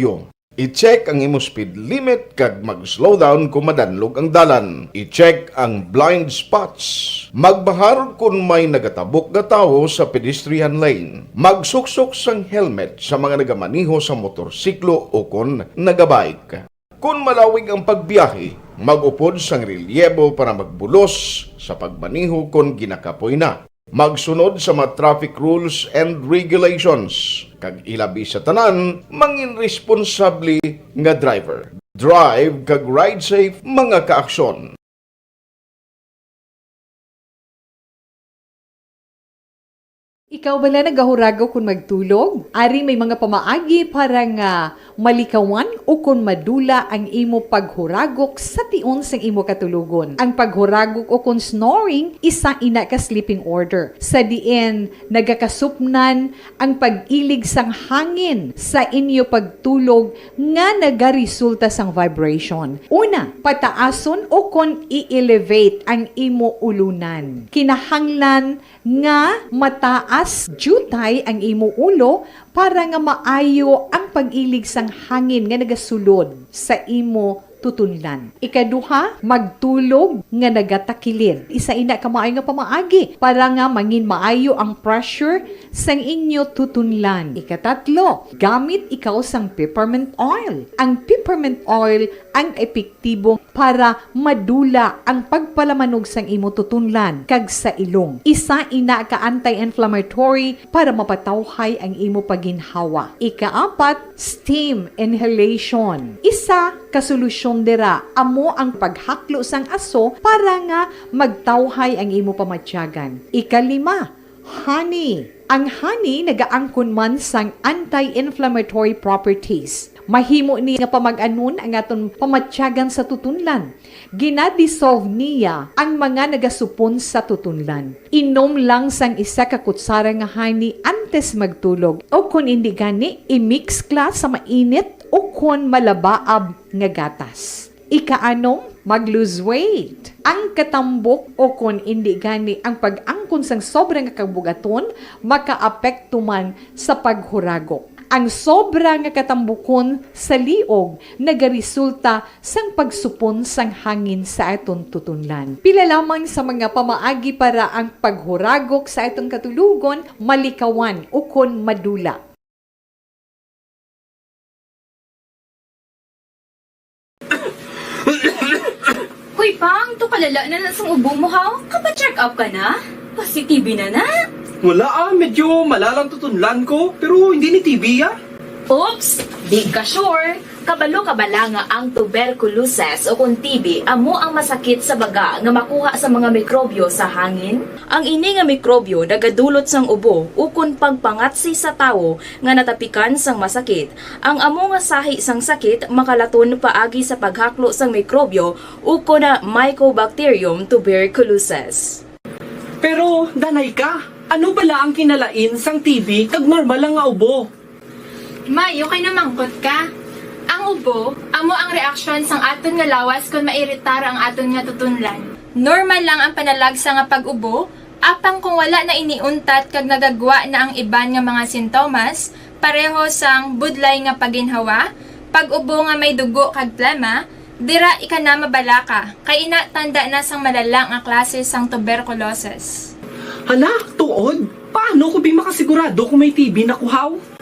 I-check ang imo speed limit kag mag-slow down kung madanlog ang dalan. I-check ang blind spots. Magbahar kung may nagatabok na tao sa pedestrian lane. Magsuksok sang helmet sa mga nagamaniho sa motorsiklo o kung nagabike. Kung malawig ang pagbiyahe, mag-upod sang relyebo para magbulos sa pagmaniho kung ginakapoy na. Magsunod sa mga traffic rules and regulations. Kag ilabi sa tanan, mangin responsable nga driver. Drive kag ride safe mga kaaksyon. Ikaw bala nagahurago kung magtulog? Ari may mga pamaagi para nga malikawan o kung madula ang imo paghuragok sa tion sang imo katulugon. Ang paghuragok o kung snoring, isa ina ka sleeping order. Sa diin, nagakasupnan ang pag-ilig sang hangin sa inyo pagtulog nga nagaresulta sang vibration. Una, pataason o kung i-elevate ang imo ulunan. Kinahanglan nga mataas jutay ang imo ulo para nga maayo ang pag-ilig sang hangin nga nagasulod sa imo tutunlan. Ikaduha, magtulog nga nagatakilid. Isa ina ka maayo nga pamaagi para nga mangin maayo ang pressure sang inyo tutunlan. Ikatatlo, gamit ikaw sang peppermint oil. Ang peppermint oil ang epektibo para madula ang pagpalamanog sang imo tutunlan kag sa ilong. Isa ina ka anti-inflammatory para mapatawhay ang imo paginhawa. Ikaapat, steam inhalation. Isa ka solusyon dira amo ang paghaklo sang aso para nga magtawhay ang imo pamatyagan. Ikalima, honey. Ang honey nagaangkon man sang anti-inflammatory properties. Mahimo ni nga pamag-anon ang aton pamatyagan sa tutunlan. Ginadissolve niya ang mga nagasupon sa tutunlan. Inom lang sang isa ka kutsara nga honey antes magtulog. O kung hindi gani, i-mix class sa mainit o kung malabaab nga gatas. Ikaanong, mag-lose weight. Ang katambok o kung hindi gani ang pag-angkon sang sobrang kabugaton, makaapekto man sa paghuragok. Ang sobra nga katambukon sa liog nagaresulta sang pagsupon sang hangin sa aton tutunlan. Pila lamang sa mga pamaagi para ang paghuragok sa aton katulugon malikawan o kon madula. Hoy Pang, to kalala na sang ubo mo ha? Kapa-check up ka na? Positive na na? Wala medyo malalang tutunlan ko, pero hindi ni TB Oops! Di ka sure! Kabalo kabala nga ang tuberculosis o kung TB amo ang masakit sa baga nga makuha sa mga mikrobyo sa hangin. Ang ini nga mikrobyo nagadulot sang ubo o kung pagpangatsi sa tawo nga natapikan sang masakit. Ang amo nga sahi sang sakit makalaton paagi sa paghaklo sang mikrobyo o kung na Mycobacterium tuberculosis. Pero, danay ka! Ano bala ang kinalain sang TB kag normal lang nga ubo? Mayo kay namangkot ka. Ang ubo, amo ang reaksyon sang aton nga lawas kung mairitar ang aton nga tutunlan. Normal lang ang panalagsa nga pag-ubo, apang kung wala na iniuntat kag nagagwa na ang iban nga mga sintomas, pareho sang budlay nga paginhawa, pag-ubo nga may dugo kag plema, dira ika na mabala ka, kay ina tanda na sang malala nga klase sang tuberculosis. Hala, tuod? Paano ko makasigurado kung may TB na kuhaw?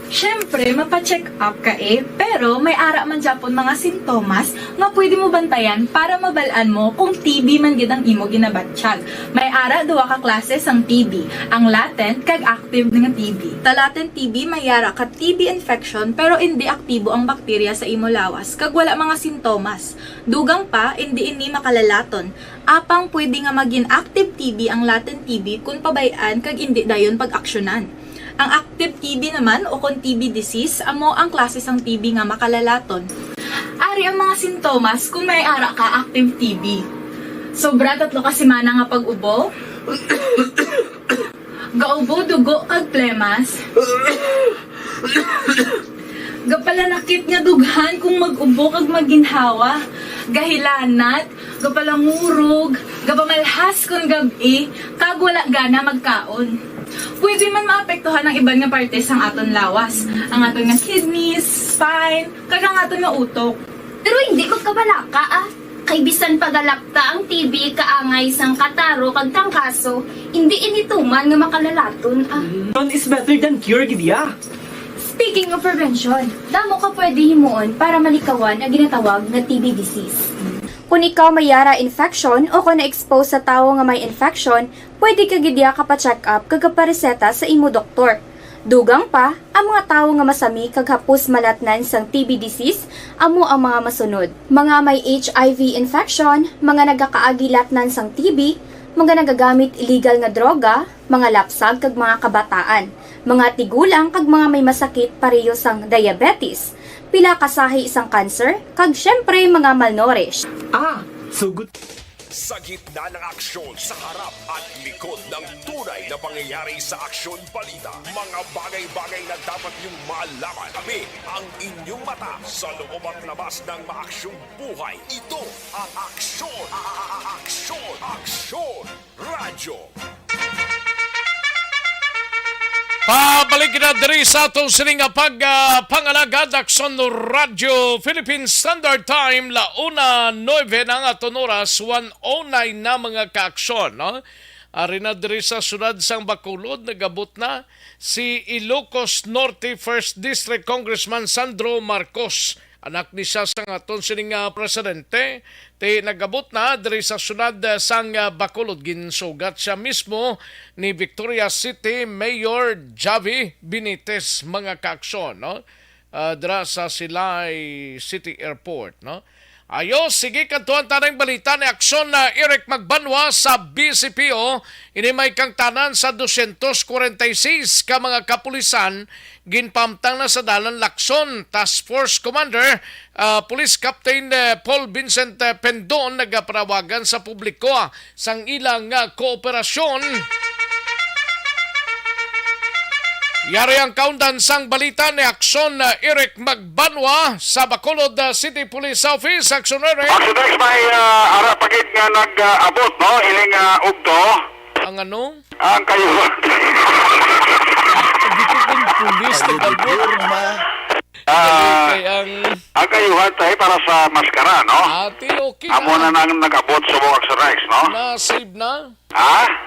Siyempre, mapacheck up ka pero may ara man Japon mga sintomas nga pwede mo bantayan para mabalaan mo kung TB man gid ang imo ginabatsyag. May ara duwa ka klase sang TB, ang latent kag active nga TB. Ta latent TB may ara ka TB infection pero hindi aktibo ang bakterya sa imo lawas kag wala mga sintomas. Dugang pa hindi ini makalalaton. Apang pwede nga maging active TB ang latent TB kung pabayaan kag hindi dayon pag-aksyonan. Ang active TB naman o kung TB disease, amo ang klase sang TB nga makalalaton. Ari ang mga sintomas kung may ara ka active TB. Sobra 3 ka semana nga pag-ubo. Gaubo, dugo, kag plemas. Gapalanakit nga dughan kung mag-ubo kag maginhawa. Gahilanat, gapalangurog, gapamalhas kung gabi, kag wala gana magkaon. pwede man maapektuhan ang ibang nga parte sang aton lawas. Ang aton nga kidneys, spine, kag ang aton nga utok. Pero hindi magkabalaka Kay bisan pagalakta ang TB kaangay sang kataro kag tangkaso, hindi inituman nga makalalaton None is better than cure, gidya. Speaking of prevention, damo ka pwede himuon para malikawan ang ginatawag na TB disease. Kung ikaw may yara infection o kung na-expose sa tao nga may infection, pwede ka gidya ka pa-check up kag pareseta sa imo doktor. Dugang pa, ang mga tao nga masami kag hapos malatnan sang TB disease, amo ang mga masunod. Mga may HIV infection, mga nagakaagilatnan sang TB, mga nagagamit illegal nga droga, mga lapsag kag mga kabataan, mga tigulang kag mga may masakit pareho sang diabetes, pila kasahi isang cancer, kag syempre mga malnourished. So good. Sa gitna ng aksyon, sa harap at likod ng tunay na pangyayari sa Aksyon Balita, mga bagay-bagay na dapat niyong malaman. Kami ang inyong mata sa loob at labas ng maaksyong buhay. Ito ang Aksyon! Aksyon! Aksyon! Radyo! Pabalik na diri sa atong sining pangalagad Aksyon Radio Philippine Standard Time launa 9 ng aton oras 109 na mga kaaksyon, no? Ari na diri sa sunad sang Bacolod nagabot na si Ilocos Norte 1st District Congressman Sandro Marcos. Anak ni siya sang aton sining presidente. Te nagabot na diri sa sunad sang Bacolod, ginsugat siya mismo ni Victoria City Mayor Javi Benitez mga kaaksyon, no? Dira sa Silay City Airport, no? Ayos, sige kantuan tanang balita ni Aksyon na Eric Magbanwa sa BCPO. Ini may kang tanan sa 246 ka mga kapulisan ginpamtang na sa dalan Lakson. Task Force Commander Police Captain Paul Vincent Pendon nagaparawagan sa publiko sang ilang kooperasyon. Yari ang kaundan sang balita ni Aksyon na Eric Magbanwa sa Bacolod City Police Office. Aksyon Eric. Aksyon Rex, may arapagit nga nag-abot, no? Iling ugdo. Ang ano? Ang kayuhan. Pulis nag-abot. Ang kayuhan tayo para sa maskara, no? Ati, okay Amo na nang nag-abot sa mga Aksyon Rex, no? Na-save na? Ha?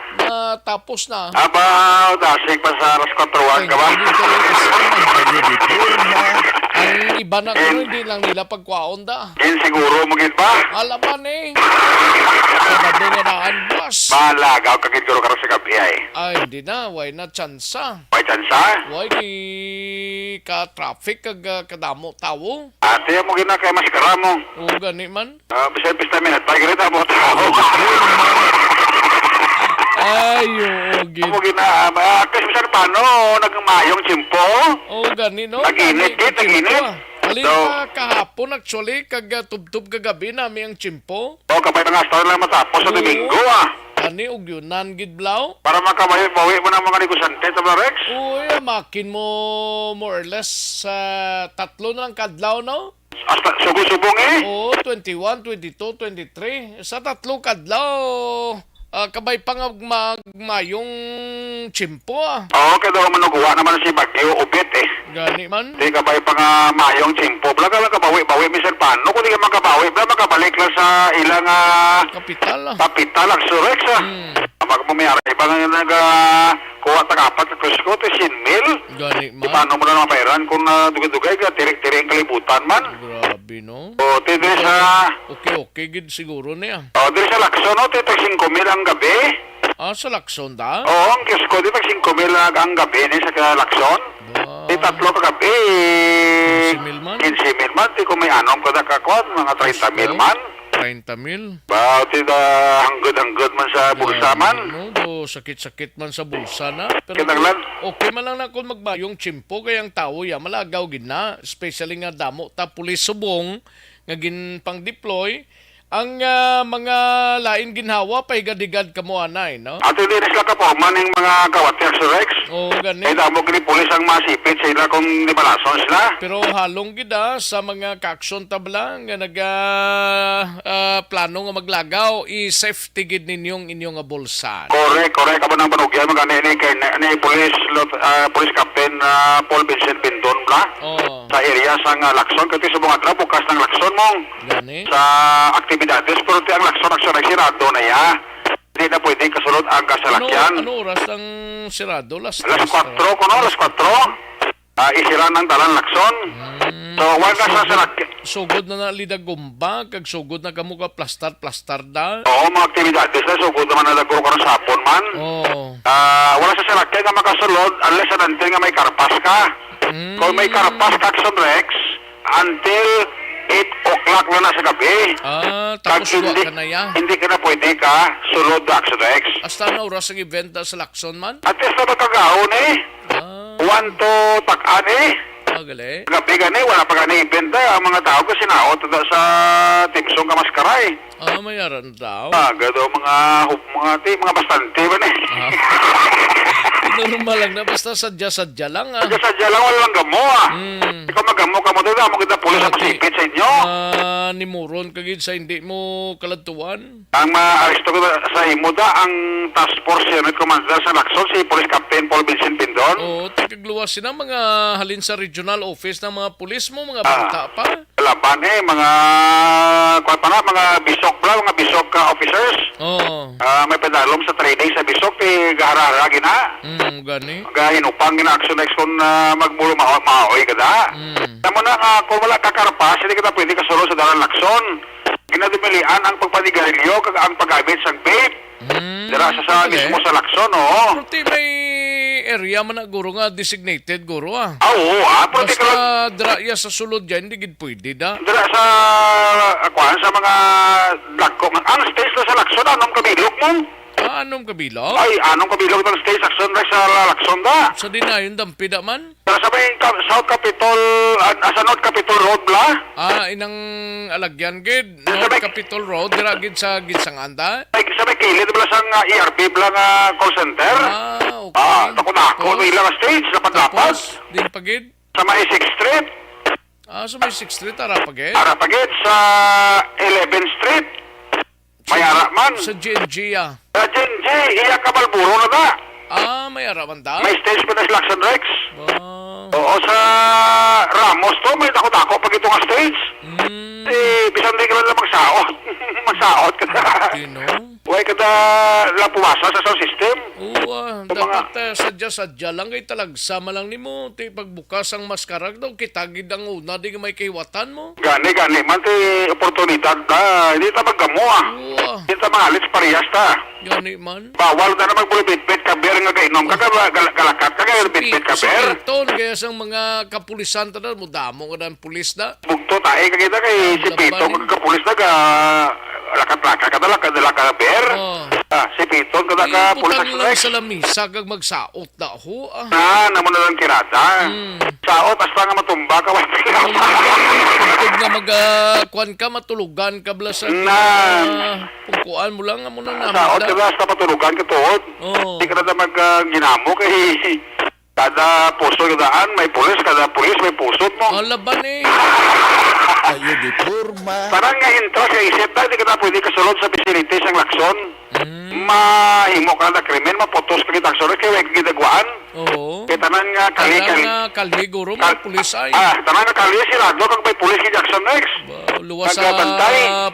Tapos na. Aba, dasig pa sa alas 4 ka ba? Ang iba na ko, hindi lang nila pagkwaon da. Siguro mo gid ba? Alaman Sabi nga naan, boss. Malagaw ka gid ka sa gabi ay. Ay, hindi na. Why na tsansa? May tsansa? Why ka-traffic kadamo tao? Ate mo gid na kay maskara mo. Oo, gani man. Bisay pista minute, pagkirita mo tao. Ay, oo, gid. Mo gid na, kasi bisan paano, nagmayong chimpo? Oo, gani, no? Naginit, Alin kahapon, actually, tubtub kagabi namin ang chimpo. O, kapay na nga, store lang matapos sa Domingo, Kani, og yunan, gidblaw. Para makabawi mo ng mga negosante, Tabla Rex? Uy, makin mo more or less 3 na lang kadlaw, no? Hasta subong Oo, 21, 22, 23. Sa 3 kadlaw, kabay pang magmayong chimpo, Oo, kaya daw manuguwa naman si Bagyo, ubit Gani man. Di kabay pa nga mayong chimpo. Blaga lang kabawi-bawi, Mr. Paano? Kung di ka makabawi, blaga makabalik lang sa ilang kapital, Surex, Magmamayara, iba nga nag-kuha tagapat sa Cusco, 100,000. Gani man. Paano mo na mapayaran kung dugay-dugay ka, tirik-tirik kalibutan man? Grabe, no? O, diri sa... Okay, gid siguro niya. O, diri sa Lacson, no? Titag 5,000 ang gabi. Sa Lacson da? Oo, ang Cusco, titag 5,000 ang gabi ni sa Lacson. Di 3 ka gabi. 15,000 man? 15,000 man. Di ko may anom ka na kakwat, mga 30,000 man. 30,000. Ba, tida hanggod-hanggod man sa bulsa man. No, sakit-sakit man sa bulsa na. Pero okay man lang na kung magbayong chimpo kayang tao ya malagaw gid na, especially nga damo ta pulis subong nga gin pang deploy Ang mga lain ginhawa pahigadigad kamo anay, no? At hindi rin sila kaporman ng mga kawat Rex. Oo, gani. Ay damo kini pulis ang masipit sila kung di balason sila. Pero halong gida sa mga kaaksyon tabla nga plano nga maglagaw i-safety gid ninyong inyong nga bulsa. Correct. Abo nang panugyan magani ni police captain Paul Vincent Bindon bla. Sa area sang Lacson kasi subong adlaw bukas ng Lacson mong. Gani. Sa aktibidades pero ti ang Lacson ay sirado na ya. Hindi na pwede kasulod ang kasalakyan. Ano oras ang sirado? Alas 4 kuno, alas 4. Isira ng dalan Lacson. So, wag ka sa salakyan. Sugod na nalida gumba, kag sugod na kamo ka plastar da. Oo, mga aktibidades na sugod naman na daguro ka ng sapon man. Wala sa salakyan nga makasulod unless until nga may karpas ka. Kung may karpas ka Action Rex, until 8 o'clock na sa gabi. Tapos hindi, ka na ya. Hindi ka na pwede ka sulod na Action Rex. Hasta na oras ang event sa Lacson man? At least na magkagaon 1 to tak-an Gali. Gabi gani, wala pa gani event ang mga tao kasi naot sa timsong kamaskaray. Mayaran daw. Gado mga bastante ba ni? Normal lang na, basta sadya-sadya lang. Sadya-sadya lang, wala lang gamo Ikaw magamo ka mo doon, mo kita pulis ang masipit sa inyo. Nimuron kagid sa hindi mo kaladtuan. Ang ma-aristo ko sa imo ang task force unit commander sa Lacson, si Police Captain Paul Vincent Pindon. Tagagluwas sila mga halin sa regional office ng mga pulis mo, mga bata pa. Laban mga bisok mga bisok officers. May pedalom sa 3 days sa bisok, gaharara gina. Gani. Gahinupang gina Action Rex kung magmulo mahoy kada. Tamo na kung wala kakarpas, hindi kita pwede kasulod sa dalan Lacson. Ginadumilian ang pagpanigarilyo kag ang paggamit sang vape. Dira sa mismo sa Lacson, Pero may area man na guro nga designated guro Basta dira iya sa sulod dyan, hindi gid pwede da. Dira sa sa mga dagko. Ang stage na sa Lacson, anong kabilog mo? Anong kabilog? Ay, anong kabilog ng stage Action Rex sa Lacson da? Sa dinayon dampi da man? Sa may South Capitol, sa North Capitol Road bla? Inang alagyan gid, North Capitol Road, dira gid sa Ginsanganda? Sa may kilid bla sang ERP bla nga call center? Okay. Takot may ilang stage, dapat-dapat. Din pagid? Sa may 6th Street? Sa may 6th Street, Arapagid? Arapagid, sa 11th Street. May man. Sa GNG, Sa GNG, iya Kabalburo na da. May araman da? May stage pa na sa Lacson Rex. Oo, sa Ramos to, may dako-dako pag ito nga stage. Bisan di ka lang magsaot. Magsaot ka na. Huwag ka na lang pumasa sa sound system. Dapat sadya-sadya lang kay talagsama lang ni mo. Pagbukas ang maskarag daw, kitagid ang una, di may kiwatan mo. Gani, man, oportunidad na. Hindi ta maggamo Hindi ta mahalit sa parehas ta. Gani man. Bawal na magbulibit-bit ka beer nga kainom ka galakat ka gaya bitbit ka beer. Ito, kaya sang mga kapulisan ta na, mudamo ka ng pulis na. Bugto tayo kakita kay si Pito, kapulis na ka lakat-laka ka dala ka beer. Si Pito, kada ka pulis Putang lang sa lamisa, kag magsaot na ho. Namo na lang kirata. Saot, hasta nga matumba ka. Pagkod nga magkuhan ka, matulugan ka bala sa pungkuan mo lang mo na naman. Saot ka hasta matulugan ka tuod. Hindi ka na ginamo kay kada puso kadaan, may pulis, kada pulis may pusot mo. Laban Kayo di porma. Parang nga intro sa isip na, hindi ka na pwede kasulod sa facilities ang Lacson. Mahimo ka na krimen, maputos ka kita Action Rex, kaya huwag kitagwaan. Kaya tanan nga kalhi guro, may pulis ay. Tanan nga kalhi sirado kag may pulis kita Action Rex. Luwas sa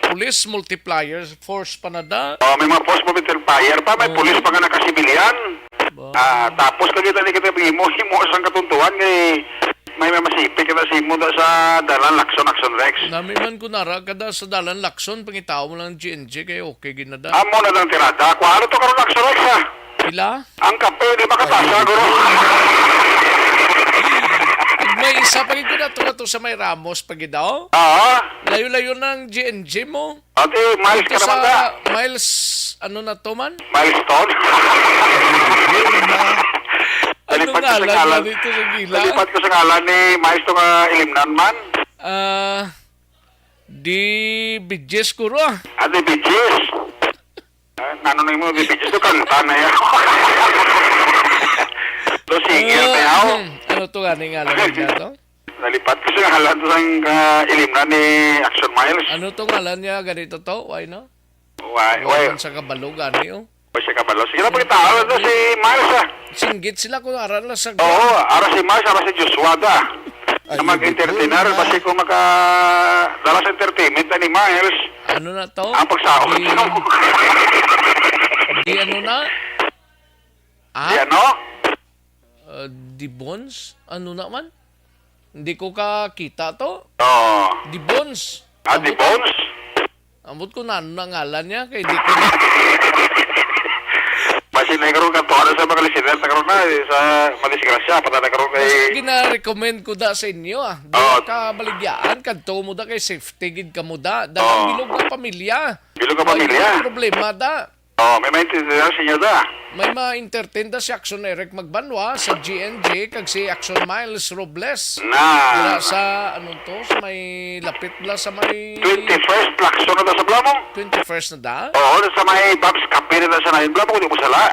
pulis multiplier force pa na da. May mga force multiplier pa, may pulis pa nga nakasibilian. Tapos kita himo sang katuntuan may masipit kita simo sa dalan Lacson Action Rex. Nami man kunara kada sa dalan Lacson pangitaw mo lang GNG kay okay ginada. Amo na lang tirada. Ano to karon Action Rex Pila? Ang kape di makatasa guro. May isa pa rin ko na to sa may Ramos pagidaw. Layo-layo ng GNG mo. Ate, miles ka naman da. Miles, ano na to man? Milestone. Anong ngalan dito sa gila? Nalipat ko sa ngalan ni Maestro Ilimnan man. Di bidjes ko ro. Ate Bitches. Ano na mo, di Bitches to kanta na yan. To sige, tayo. Ano to ganing ngalan niya to? Nalipat ko siya halan to sang ilimna ni Action Miles. Ano to ngalan niya ganito to? Why no? Why? Sa kabalo gani oh. Siya kabalo. Sige na pagkita to si Miles ah. Singgit sila kung aral na sa... Oo, ara si Miles, ara si Joshua da. Na mag-entertainer, basi kung makadala sa entertainment ni Miles. Ano na to? Ang pagsahod siya. Di ano na? Di ano? Di Bones? Ano naman? Hindi ko kakita to. Oo. Di Bones. Di Bones? Ambot ko na ano na ngalan niya, kaya di ko na... Basi na karon ka to sa mga listener karon na sa madisgrasya pata na karon kay gina-recommend ko da sa inyo ah. Di ka baligyaan kadto mo da kay safety gid ka mo da. Dalang bilog ng pamilya. Bilog ng pamilya. May problema da. May maintindihan sa inyo da. May ma-entertain da si Action Eric Magbanwa sa GNJ kag si Action Miles Robles. Na. Sa ano to sa may lapit bla sa may 21st Lakson na sa Blamong. 21st na da? Oo, sa may Babs Cafe na sa Nahin Blamong, hindi mo sala.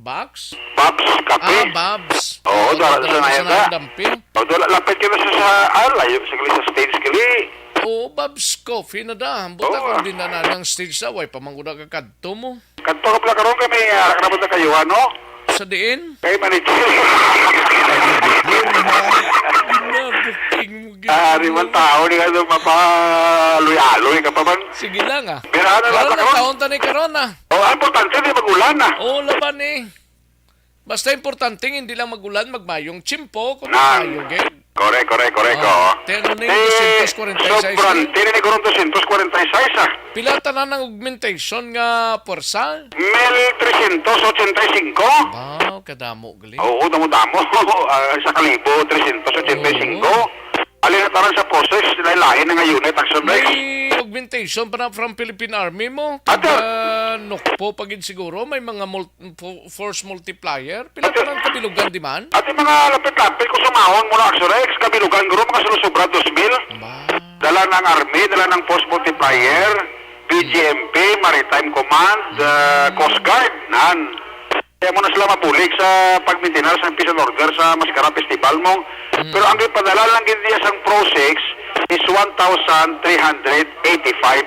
Box? Babs Cafe. Babs. Oo, dala sa Nahin da. Oo, lapit ka na sa layo, sa stage kili. Oo, Babs Coffee na da. Buta kung din na ng stage sa way, pamangguda ka kadto mo. Kadto ka pala karon kami, arak na ba kayo, ano? Sa diin? Kay manager. Ari man tao, di ka doon mapaluy-aloy ka pa man. Sige lang ah. Pero ano lang Karon na taon ta ni karon ah. Oo, importante di magulan na. Oo, laban eh. Basta importante hindi lang magulan, magmayong chimpo kung mayo gid. Correct. Teno na yung 246. Sobrang, tino ni Coron 246 ah. Pila tanan ng augmentation nga porsa? 1,385. Wow, kadamo gali. Oo, damo-damo. Sa kalibo, 385. Alin na taran sa process, lain na nga unit, Action Rex. May augmentation pa na from Philippine Army mo. Nokpo pagid siguro, may mga force multiplier. Pila tanan kabilugan di man? At yung mga lapit-lapit ko sumahon muna, Action Rex, kabilugan guro, mga sulusubra 2,000. Dala ng Army, dala ng force multiplier, PGMP, Maritime Command, Coast Guard, nan. Kaya mo na sila mapulig sa pag-maintenance ng peace and order sa Mascara Festival mo. Pero ang ipadala lang din niya sa Pro 6 is 1,385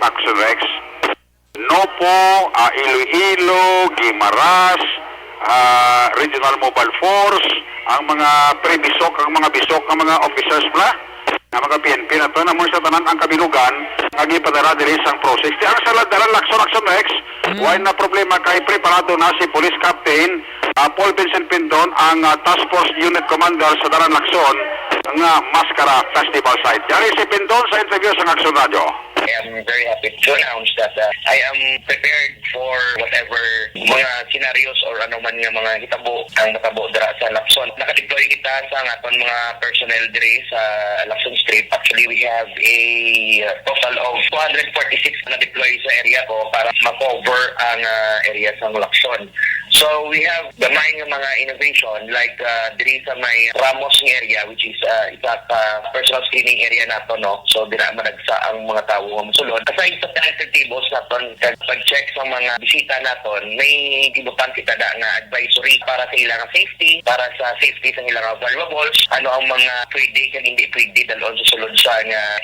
Action Rex. Nopo, Iloilo, Guimaras, Regional Mobile Force, ang mga pre-bisok, ang mga bisok, ang mga officers pala, ang mga PNP na to, namun sa tanan ang kabilugan, ang ipadala din sa Pro 6. Ang saladaran Action Rex, why na problema kay preparado na si Police Captain Paul Vincent Pindon, ang Task Force Unit Commander sa Daran Lacson ng Mascara Festival site. Yari si Pindon sa interview sa Action Radio. I am very happy to announce that I am prepared for whatever mga scenarios or ano man nga mga hitabo ang matabo dira sa Lacson. Nakadeploy kita sa aton mga personnel diri sa Lacson Street. Actually, we have a total of 246 na deploy sa area ko para ma-cover ang area sa Lacson. So we have the mga innovation like diri sa may Ramos area, which is isa ka personal screening area nato, no? So dira managsa ang mga tawo nga mosulod. Aside sa tables naton, pag-check sa mga bisita naton, may gibutan kita na advisory para sa ilang safety, para sa safety sa ilang valuables, ano ang mga pwede kag hindi pwede dalon sa sulod sa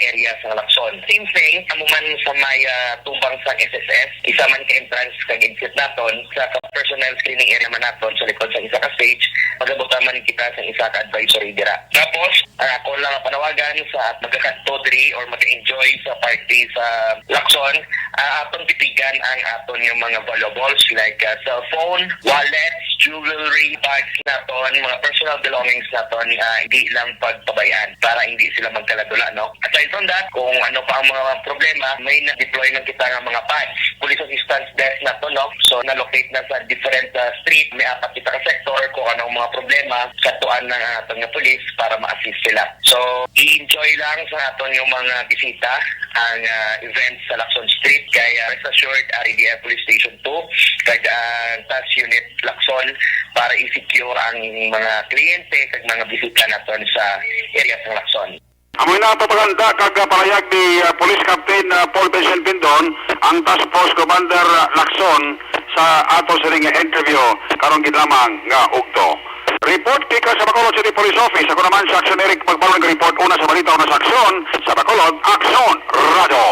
area sa Lacson. Same thing, amo man sa may tubang sa SSS, isa man ka entrance kag exit naton sa personal screening area man naton sa likod sa isa ka stage, magabutan man kita sa isa ka advisory dira. Tapos, ako lang ang panawagan sa magkakadto diri or mag-enjoy sa party sa Lacson, atong titigan ang aton yung mga valuables like cellphone, wallets, jewelry, bags naton, mga personal belongings naton, hindi lang pagpabayaan para hindi sila magkaladula, no? Aside from that, kung ano pa ang mga problema, may na-deploy ng kita ng mga pads, police assistance desk naton, no? So, na-locate na sa different street, may apat kita ka sector kung anong mga problema sa tuan ng aton nga police para ma-assist sila. So, i-enjoy lang sa aton yung mga bisita ang events sa Lacson Street, kaya rest assured RDF Police Station 2 kag Task Unit Lacson para i-secure ang mga kliyente kag mga bisita naton sa area sa Lacson. Amoy na papaganda kagapalahayag ni Police Captain Paul Vincent Pindon, ang Task Force Commander Lacson sa ato sa ring interview karong ginlamang nga ugto. Report kika sa Bacolod City Police Office. Ako naman si Action Eric magbalong ng report una sa balita una sa aksyon sa Bacolod Action Radio.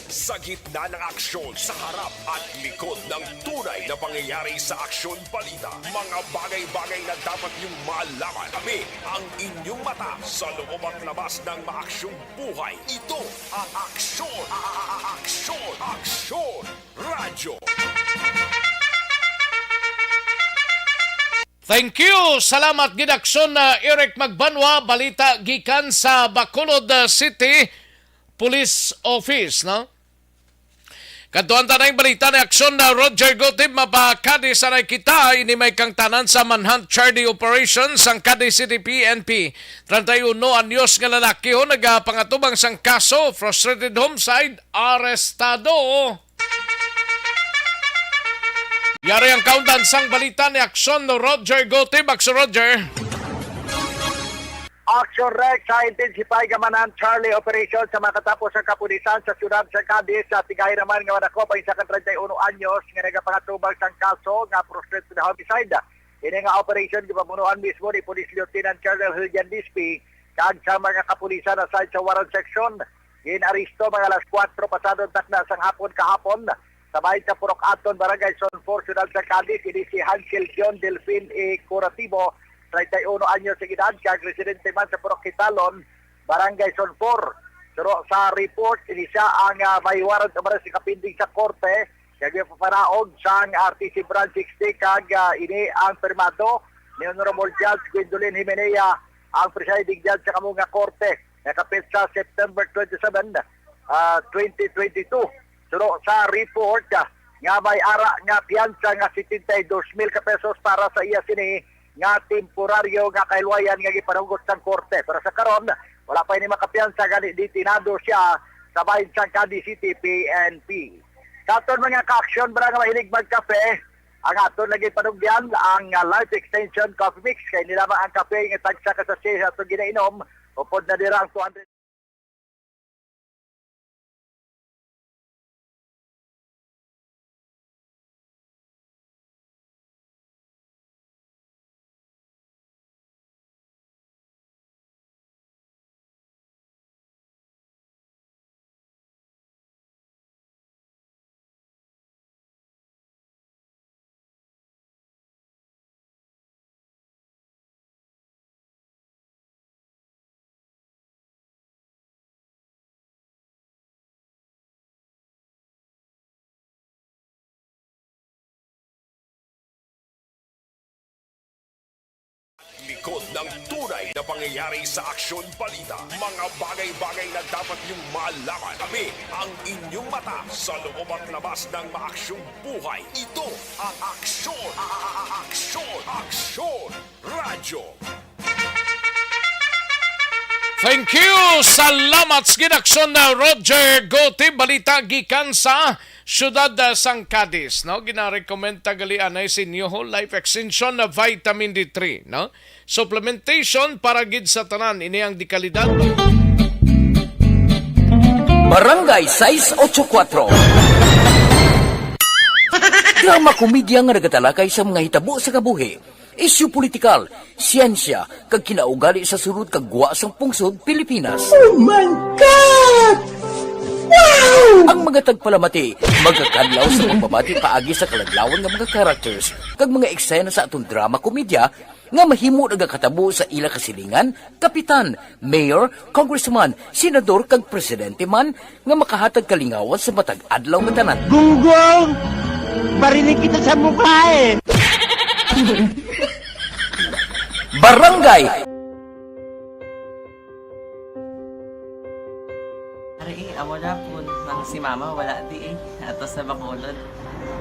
Sa gitna ng aksyon, sa harap at likod ng tunay na pangyayari sa aksyon balita, mga bagay-bagay na dapat niyong malaman. Kami ang inyong mata sa loob at labas ng maaksyong buhay. Ito ang Aksyon! Aksyon! Aksyon! Radyo! Thank you. Salamat gidakson na Eric Magbanwa, balita gikan sa Bacolod City Police Office, no? Kadtuan tanay balita ni aksyon na Roger Gotib mapakadi sanay kita ini may kang tanan sa Manhunt Charlie Operation sang Cadiz City PNP. 31 anyos nga lalaki ho nagapangatubang sang kaso frustrated homicide arestado. Yari ang kauntan sang balita ni aksyon no Roger Gotib. Akso Roger. Action Rex sa intensify gamanan Charlie Operation sa makatapos ang kapulisan sa syudad sa Cadiz sa tigay naman nga manakopay sa 31 anyos nga nagapangatubang sang kaso nga frustrated homicide. Ini nga operation gipamunuan mismo ni Police Lieutenant Colonel Hiljan Dispi kag sa mga kapulisan aside sa Warren Section. Ginaristo mga alas 4 pasado takna sang hapon kahapon sa bahay sa Purok Aton, Barangay Son 4, syudad sa Cadiz. Ini si Hansel John Delfin E. Curativo, 31 anyos sa edad, kag residente man sa Purok Kitalon, Barangay Son 4. Pero sa report, ini siya ang may warrant na si kapinding sa korte, kag paparaog sa RTC Branch 60, kag ini ang permado ni Honorable Judge Gwendolyn Jimenea, ang presiding judge sa kamunga korte, nakapit sa September 27, 2022. Pero sa report, nga may ara nga piyansa nga 72,000 ka pesos para sa iya sini, nga temporaryo nga kailwayan nga gipanugot sang korte. Pero sa karon wala pa ini makapiyansa gani ditinado siya sa bahin sang Cadiz City PNP. Katon mga ka-aksyon bara nga mahilig magkape, ang aton lagi panugyan ang Life Extension Coffee Mix kay nila ang kape nga tagsa ka sa siya ato ginainom upod na dira ang 200. Likod ng tunay na pangyayari sa aksyon balita. Mga bagay-bagay na dapat niyong malaman. Kami ang inyong mata sa loob at labas ng maaksyong buhay. Ito ang Aksyon! Aksyon! Aksyon! Radyo! Thank you! Salamat sa ginakson na Roger Gotib, balita gikan sa syudad sang Cadiz, no? Ginarekomend tagali anay si New Life Extension na vitamin D3, no? Supplementation para gid sa tanan, ini ang dekalidad. Barangay 684. Drama komedya nga nagatalakay sa mga hitabo sa kabuhi. Isyu politikal, siyensya, kag kinaugali sa sulod kag guwa sang pungsod Pilipinas. Oh my God! Wow! Ang mga tagpalamati, magkakadlaw sa pagbabati paagi sa kaladlawan ng mga characters kag mga eksena sa atong drama komedya nga mahimo nagakatabo sa ila kasilingan, kapitan, mayor, congressman, senador kag presidente man nga makahatag kalingawan sa matag adlaw nga tanan. Gunggong! Barinig kita sa mukha eh! Barangay Ari, amo na po nang si mama wala di ato sa Bacolod.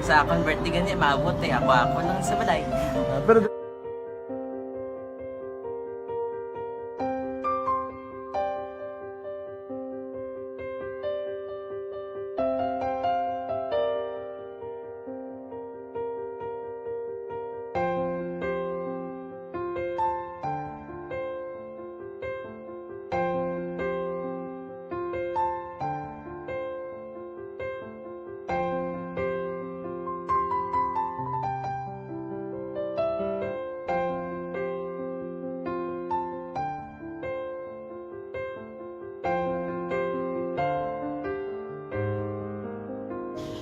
Sa akong birthday gani maabot ako lang sa balay. Pero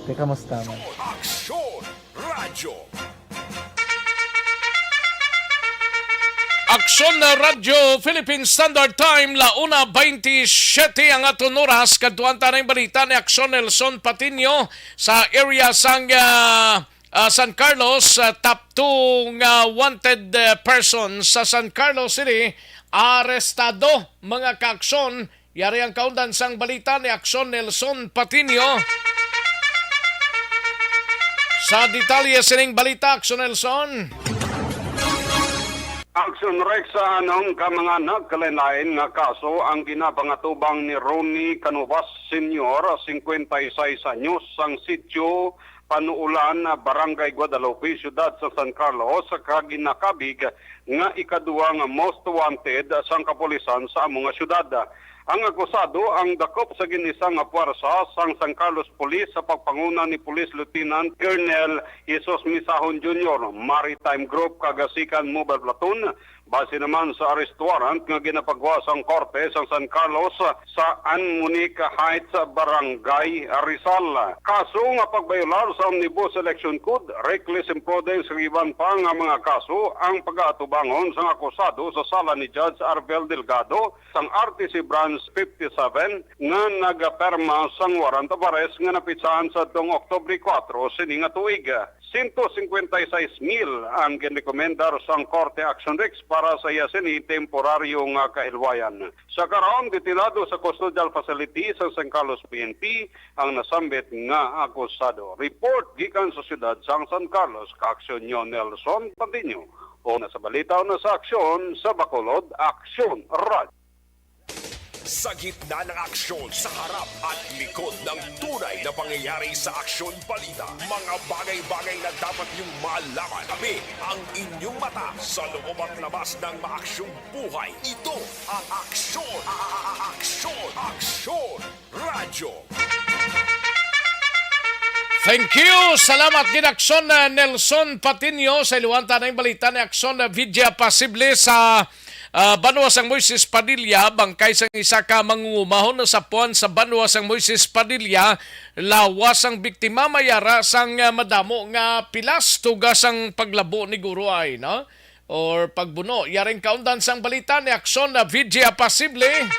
Te, kamusta man? Aksyon Radyo. Aksyon na Radyo Philippine Standard Time, 1:27 ang aton oras. Kadtuan ta ng balita ni Aksyon Nelson Patiño sa area sang San Carlos. Top 2 wanted person sa San Carlos City arestado, mga kaaksyon. Yari ang kaundan sang balita ni Aksyon Nelson Patiño. Sa detalye sining balita, Aksyon Nelson. Action Rex sa anong kamanganak kalain-lain nga kaso ang ginapangatubang ni Ronnie Canovas Sr., 56 anyos, ang sityo Panuulan, Barangay Guadalupe, Siyudad sa San Carlos, sa ginakabig nga ikaduwa nga most wanted sang kapulisan sa among syudad. Ang akusado ang dakop sa ginisang puwersa sang San Carlos Police sa pagpanguna ni Police Lieutenant Colonel Jesus Misahon Jr. Maritime Group Kagasikan Mobile Platoon. Base naman sa arrest warrant nga ginapagawa sang korte sa San Carlos sa Anmunic Heights, Barangay Rizal. Kaso nga pagbayolar sa Omnibus Election Code, reckless imprudence iban pa nga mga kaso ang pag-aatubangon sang akusado sa sala ni Judge Arbel Delgado sang RTC Branch 57 nga nagaperma sang warrant of arrest nga napitsahan sa tong Oktubre 4 sining nga tuig. 156,000 ang ginikomendar sang Korte Action Rex para sa yasini temporaryo nga kailwayan. Sa karon detinado sa custodial facility sa San Carlos PNP ang nasambit nga akusado. Report gikan sa siyudad sang San Carlos, Kaaksyon Nelson Patiño. O nasa balita na sa aksyon sa Bacolod, Aksyon Radyo. Sa gitna ng aksyon, sa harap at likod ng tunay na pangyayari sa aksyon balita, mga bagay-bagay na dapat niyong malaman. Kami ang inyong mata sa loob at labas ng maaksyong buhay. Ito ang aksyon, aksyon Radyo. Thank you! Salamat din Aksyon Nelson Patiño sa iluwanta ng balita ni Aksyon Vidya Pasible sa Banwa sang Moises Padilla. Bangkay sang isa ka mangungumahon sa puan sa Banwa sang Moises Padilla. Lawas ang biktima mayara sang madamo nga pilas tugas ang paglabo ni guro ay, no? Or pagbuno. Yaring kaundan sang balita ni Aksyon Vidya Pasible.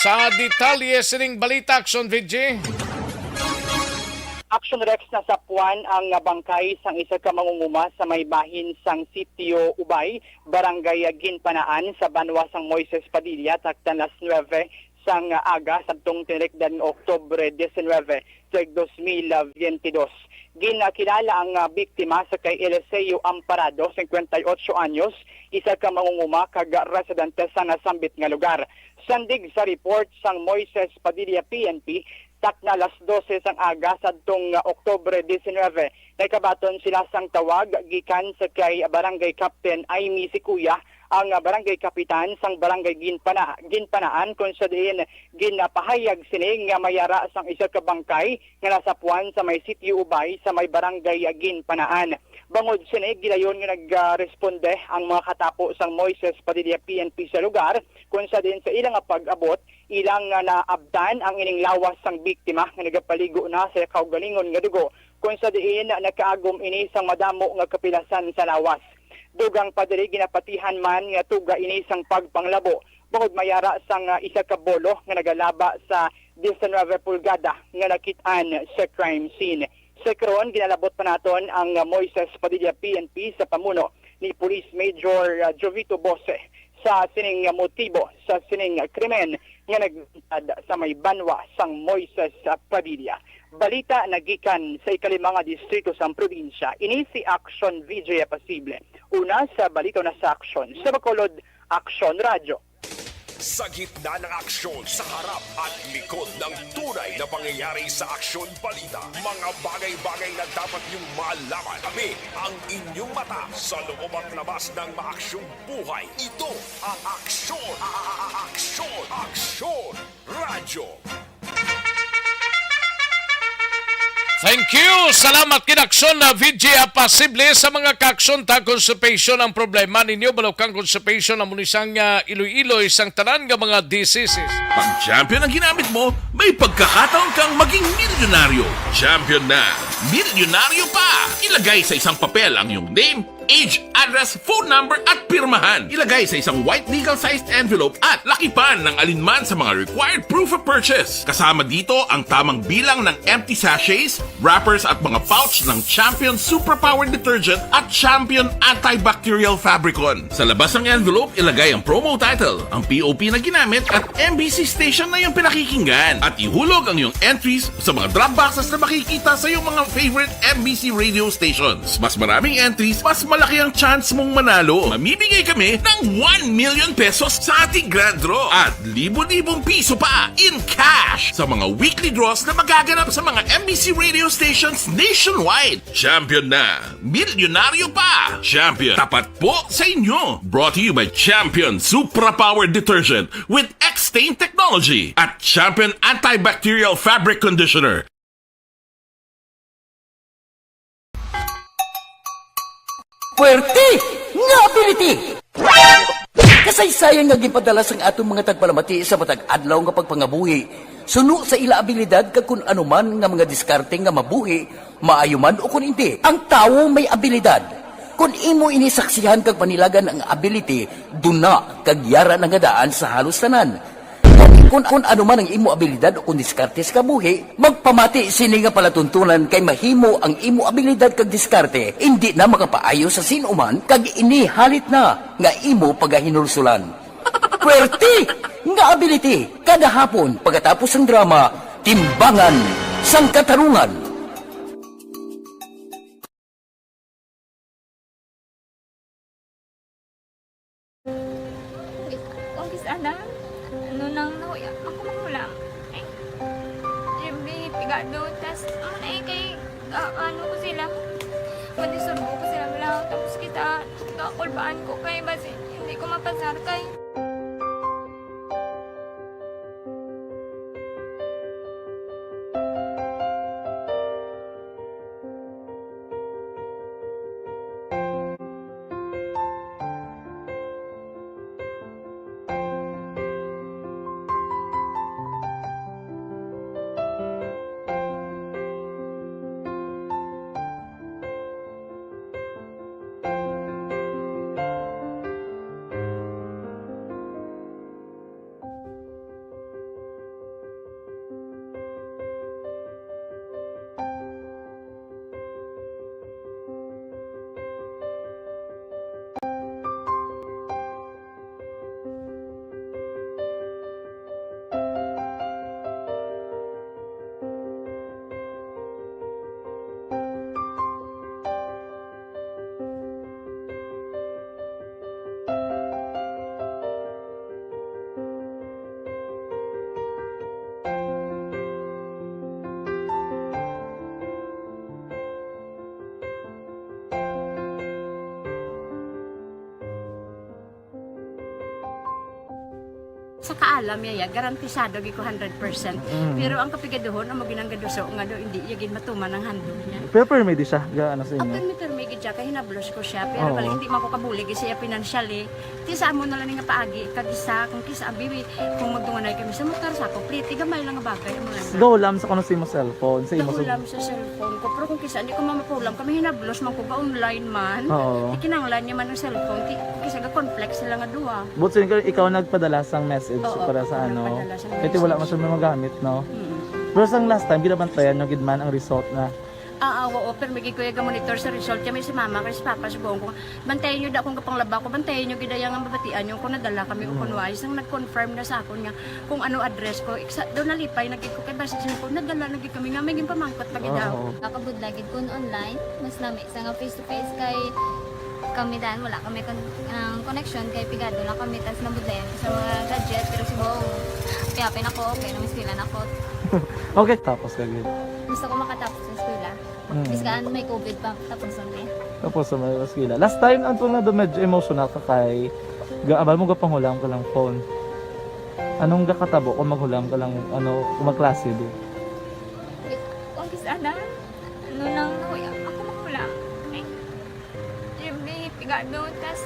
Sa detalye sining balita, Aksyon Vidya. Action Rex na sa puwan ang bangkay sang isa ka mangunguma sa may bahin sang Sitio Ubay, Barangay Ginpanaan sa Banwa sang Moises Padilla, taktan las 9 sang aga sabtong tinekdan Oktubre 19, 2022. Ginakilala ang biktima sa kay Eliseo Amparado, 58 anyos, isa ka mangunguma kag residente sa nasambit nga lugar. Sandig sa report sang Moises Padilla PNP, takna las 12 sang aga sadtong Oktubre 19. Nakabaton sila sang tawag gikan sa kay Barangay Captain Aimee Sikuya, ang Barangay Kapitan sang Barangay Ginpanaan kung sa diin ginapahayag sini nga mayara sang isa ka bangkay nga nasa puwan sa may Sitio Ubay sa may Barangay Ginpanaan. Bangod sini gidayon nga nagresponde ang mga katapo sang Moises Padilla PNP sa lugar kung sa diin sa ilang pag-abot ilang naabdan ang ining lawas sang biktima nga nagapaligo na sa kaugalingon nga dugo kung sa diin nakaagom ini sang madamo nga kapilasan sa lawas. Dugang padiri ginapatihan man nga tuga ini sang pagpanglabo bangod mayara sang isa ka bolo nga nagalaba sa 19 pulgada nga nakitaan sa crime scene. Sa karon ginalabot pa naton ang Moises Padilla PNP sa pamuno ni Police Major Jovito Bose sa sining motibo sa sining krimen nga nagtad sa may Banwa sang Moises Padilla. Balita nagikan sa ikalimang distrito sa probinsya. Ini si Aksyon Vidya Pasible. Una sa balita na sa aksyon sa Bacolod, Aksyon Radyo. Sa gitna ng aksyon, sa harap at likod ng tunay na pangyayari sa aksyon balita, mga bagay-bagay na dapat niyong malaman. Kami ang inyong mata sa loob at labas ng maaksyong buhay. Ito ang aksyon, aksyon Radyo. Thank you! Salamat kinaksyon na VJ Apasible sa mga kaksyon ta constipation ang problema ninyo. Balaw kang constipation na munisang iloy-iloy isang tanan nga mga diseases. Pag champion ang ginamit mo, may pagkakataon kang maging milyonaryo. Champion na! Milyonaryo pa! Ilagay sa isang papel ang iyong name, age, address, phone number at pirmahan. Ilagay sa isang white legal-sized envelope at lakipan ng alinman sa mga required proof of purchase. Kasama dito ang tamang bilang ng empty sachets, wrappers at mga pouch ng Champion Superpower Detergent at Champion Antibacterial Fabricon. Sa labas ng envelope, ilagay ang promo title, ang POP na ginamit at MBC station na yung pinakikinggan. At ihulog ang iyong entries sa mga drop boxes na makikita sa iyong mga favorite MBC radio stations. Mas maraming entries, mas malaki ang chance mong manalo. Mamimigay kami ng 1 million pesos sa ating grand draw at libo-libong piso pa in cash sa mga weekly draws na magaganap sa mga MBC radio stations nationwide. Champion na! Milyonaryo pa! Champion, tapat po sa inyo! Brought to you by Champion Superpower Detergent with X-Stain Technology at Champion Antibacterial Fabric Conditioner. Puwerte nga ability! Kasaysayan nga gipadala sang atong mga tagpalamati sa matag adlaw nga pagpangabuhi. Suno sa ila abilidad kag kun anuman nga mga diskarte nga mabuhi, maayo man o kun hindi. Ang tawo may abilidad. Kung imo inisaksihan kag panilagan ang ability, duna kag yara nga daan sa halos tanan. Kung ano man ang imo abilidad o kung diskarte sa kabuhi, magpamati sini nga palatuntunan kay mahimo ang imo abilidad kag diskarte, hindi na makapaayo sa sinuman kag inihalit na nga imo pagahinulsulan. Puwerte nga ability, kada hapon pagkatapos ng drama, Timbangan sang Katarungan. Sana, ano nang nauya, ako mahulang. Eh, siyempre, pigado, tas, kay, ano ko sila, madisurbo ko sila lang, tapos kita, kakulbaan ko kay, basi, hindi ko mapasar kay. Sa kaalam yaya, garantisado gi ko 100%. Pero ang kapigaduhon, ang maginanggaduso, nga do, hindi yagin matuman ang handog niya. Pero permedi siya, gaano sa inyo? Ang permedi siya, kaya hinablos ko siya. Pero bali, hindi man ko kabulig siya financially. Tisa mo na lang nga paagi, kagisa, kung kisa ang bibi, kung magdunganay kami sa motor sa complete, gamay lang nga bagay. Gawlam sa kuno sa imo cellphone. Gawlam sa cellphone ko. Pero kung kisa, hindi ko mamapulam, kami hinablos man ko ba online man. Ikinanglan niya man ng cellphone, kisa ga complex sila nga duwa. But so, ikaw nagpadala sang message para sa ano. Kasi wala man siya may magamit, no? Pero sang last time, ginabantayan nyo gidman ang result na. Oo, pero may kuya monitor sa result. Kaya may si mama, kasi si papa, si buong ko. Bantayan nyo da kung kapanglaba ko, bantayan nyo gidayang ang babatian nyo kung nadala kami o kunwais. Nang nag-confirm na sa ako niya kung ano address ko. Doon nalipay, nagkik ko kay basis ko, nadala nagkik kami nga, may pamangkot lagi daw. Kakabudlagid kung online, mas nami sa nga face-to-face kay kami dahil wala kami connection kay pigado lang kami tas nabudlayan sa mga gadget pero si Bong piyapin ako okay naman eskwela na ako. Okay, tapos kagid. Gusto ko makatapos sa eskwela. Biskaan may COVID pa tapos ulit. Tapos sa may eskwela. Last time ang na do medyo emotional ka kay gaabal mo gapanghulam ka lang phone. Anong gakatabo kung maghulam ka lang ano kung magklase di? Kung sana nang nuya, ako makulang. Eh, siyempre, pigado, tas,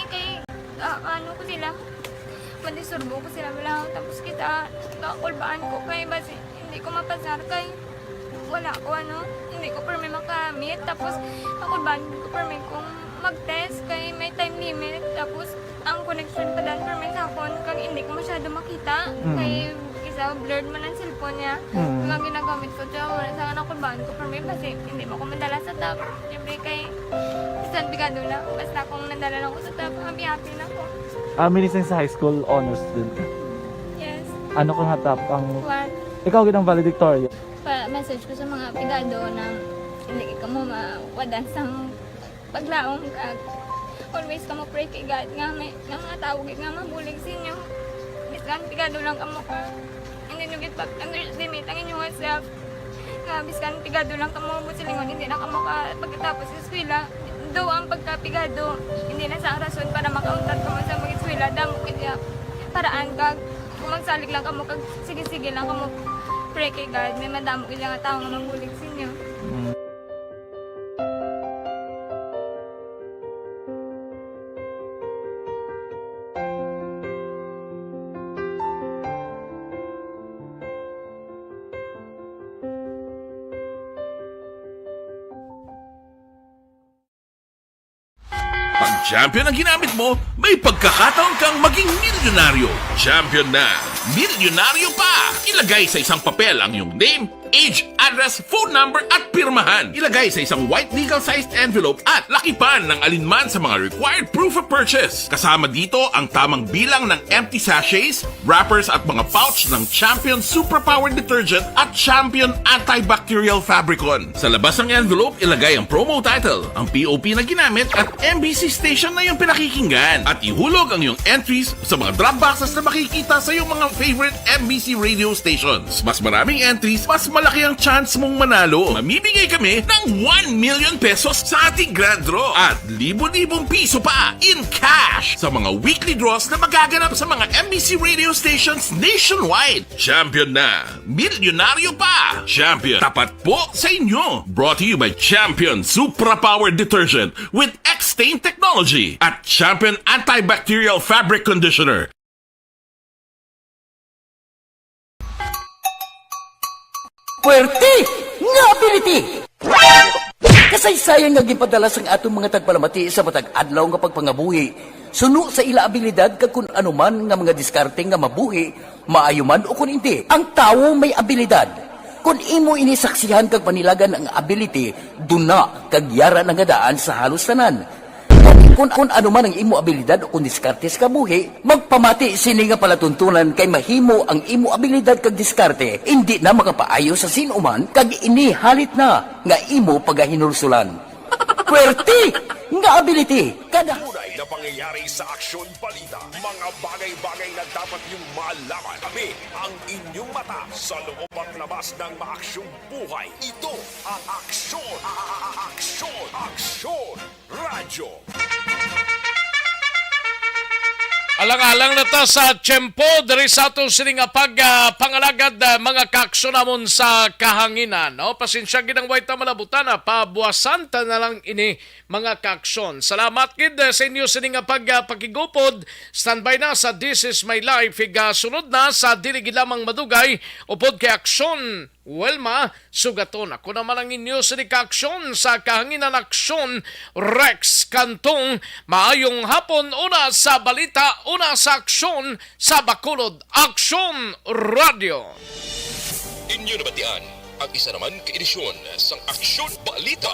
kay, ano ko sila, madisurbo ko sila bilang, tapos kita, kakulbaan ko kay, basi, hindi ko mapasar kay, wala ko hindi ko permi makamit, tapos, kakulbaan ko permi kung mag-test kay may time limit, tapos, ang connection pa dan permi sa phone, kang hindi ko masyado makita, kay, isa, blurred man ang cellphone niya, mga ginagamit ko, tsaka wala sa kakulbaan ko permi, kasi hindi mo ko madala sa top, siyempre kay, isang bigado na, basta kung nadala lang ko sa top, happy na ako. Minising sa high school honors student ka. Yes. Ano kang hatap ang... One. Ikaw ginang valedictorian. Message ko sa mga pigado na hindi ka mo mawadan sa paglaong kag always ka mo pray kay God nga may mga tawag nga mabulig sa inyo. Biskan pigado lang kamo ka. Hindi nyo git underestimate ang inyong self. Nga biskan pigado lang kamo busilingon hindi na kamo ka pagkatapos sa eskwela. Do ang pagkapigado hindi na sa rason para makauntat ka mo sa mga eskwela damo kaya paraan kag kung magsalig lang kamo kag sige lang kamo pray kay God may madamo kaya nga tao nga mabulig sa inyo. Pag champion ang ginamit mo, may pagkakataon kang maging milyonaryo. Champion na, milyonaryo pa! Ilagay sa isang papel ang iyong name, age, address, phone number at pirmahan. Ilagay sa isang white legal-sized envelope at lakipan ng alinman sa mga required proof of purchase. Kasama dito ang tamang bilang ng empty sachets, wrappers at mga pouch ng Champion Superpower Detergent at Champion Antibacterial Fabricon. Sa labas ng envelope, ilagay ang promo title, ang POP na ginamit at MBC station na yung pinakikinggan. At ihulog ang iyong entries sa mga drop boxes na makikita sa iyong mga favorite MBC radio stations. Mas maraming entries, mas malaki ang chance mong manalo. Mamimigay kami ng 1 million pesos sa ating grand draw at libo-libong piso pa in cash sa mga weekly draws na magaganap sa mga MBC radio stations nationwide. Champion na, milyonaryo pa. Champion, tapat po sa inyo. Brought to you by Champion Superpower Detergent with X-Stain Technology at Champion Antibacterial Fabric Conditioner. Puwerte nga ability! Kasaysayan nga gipadala sang atong mga tagpalamati sa matag adlaw nga pagpangabuhi. Suno sa ila abilidad kag kun anuman nga mga diskarte nga mabuhi, maayo man o kun hindi. Ang tawo may abilidad. Kung imo inisaksihan kag panilagan ang ability, duna kag yara nga daan sa halos tanan. Kung ano man ang imo abilidad o kung diskarte sa kabuhi, magpamati sini nga palatuntunan kay mahimo ang imo abilidad kag diskarte, hindi na makapaayo sa sinuman kag inihalit na nga imo pagahinulsulan. Puwerte nga ability kada Tunay na pangyayari sa aksyon balita. Mga bagay-bagay na dapat niyong malaman. Kami ang inyong mata sa loob at labas ng maaksyong buhay. Ito ang Aksyon! Aksyon! Aksyon! Radyo! Alang-alang na ta sa tiyempo diri sa ato sining pangalagad mga kaaksyon namon sa kahanginan. No? Pasensya ginang way ta malabutan pabuwasan ta na lang ini mga kaaksyon. Salamat gid sa inyo sining pagigupod. Standby na sa This Is My Life. Sunod na sa dili gid lamang madugay upod kay aksyon. Welma, sugaton ako naman ang inyo sa kaaksyon sa kahanginan aksyon Rex Kantong. Maayong hapon una sa balita, una sa aksyon sa Bacolod Aksyon Radio. Inyo nabatian ang isa naman ka edisyon sa Aksyon Balita.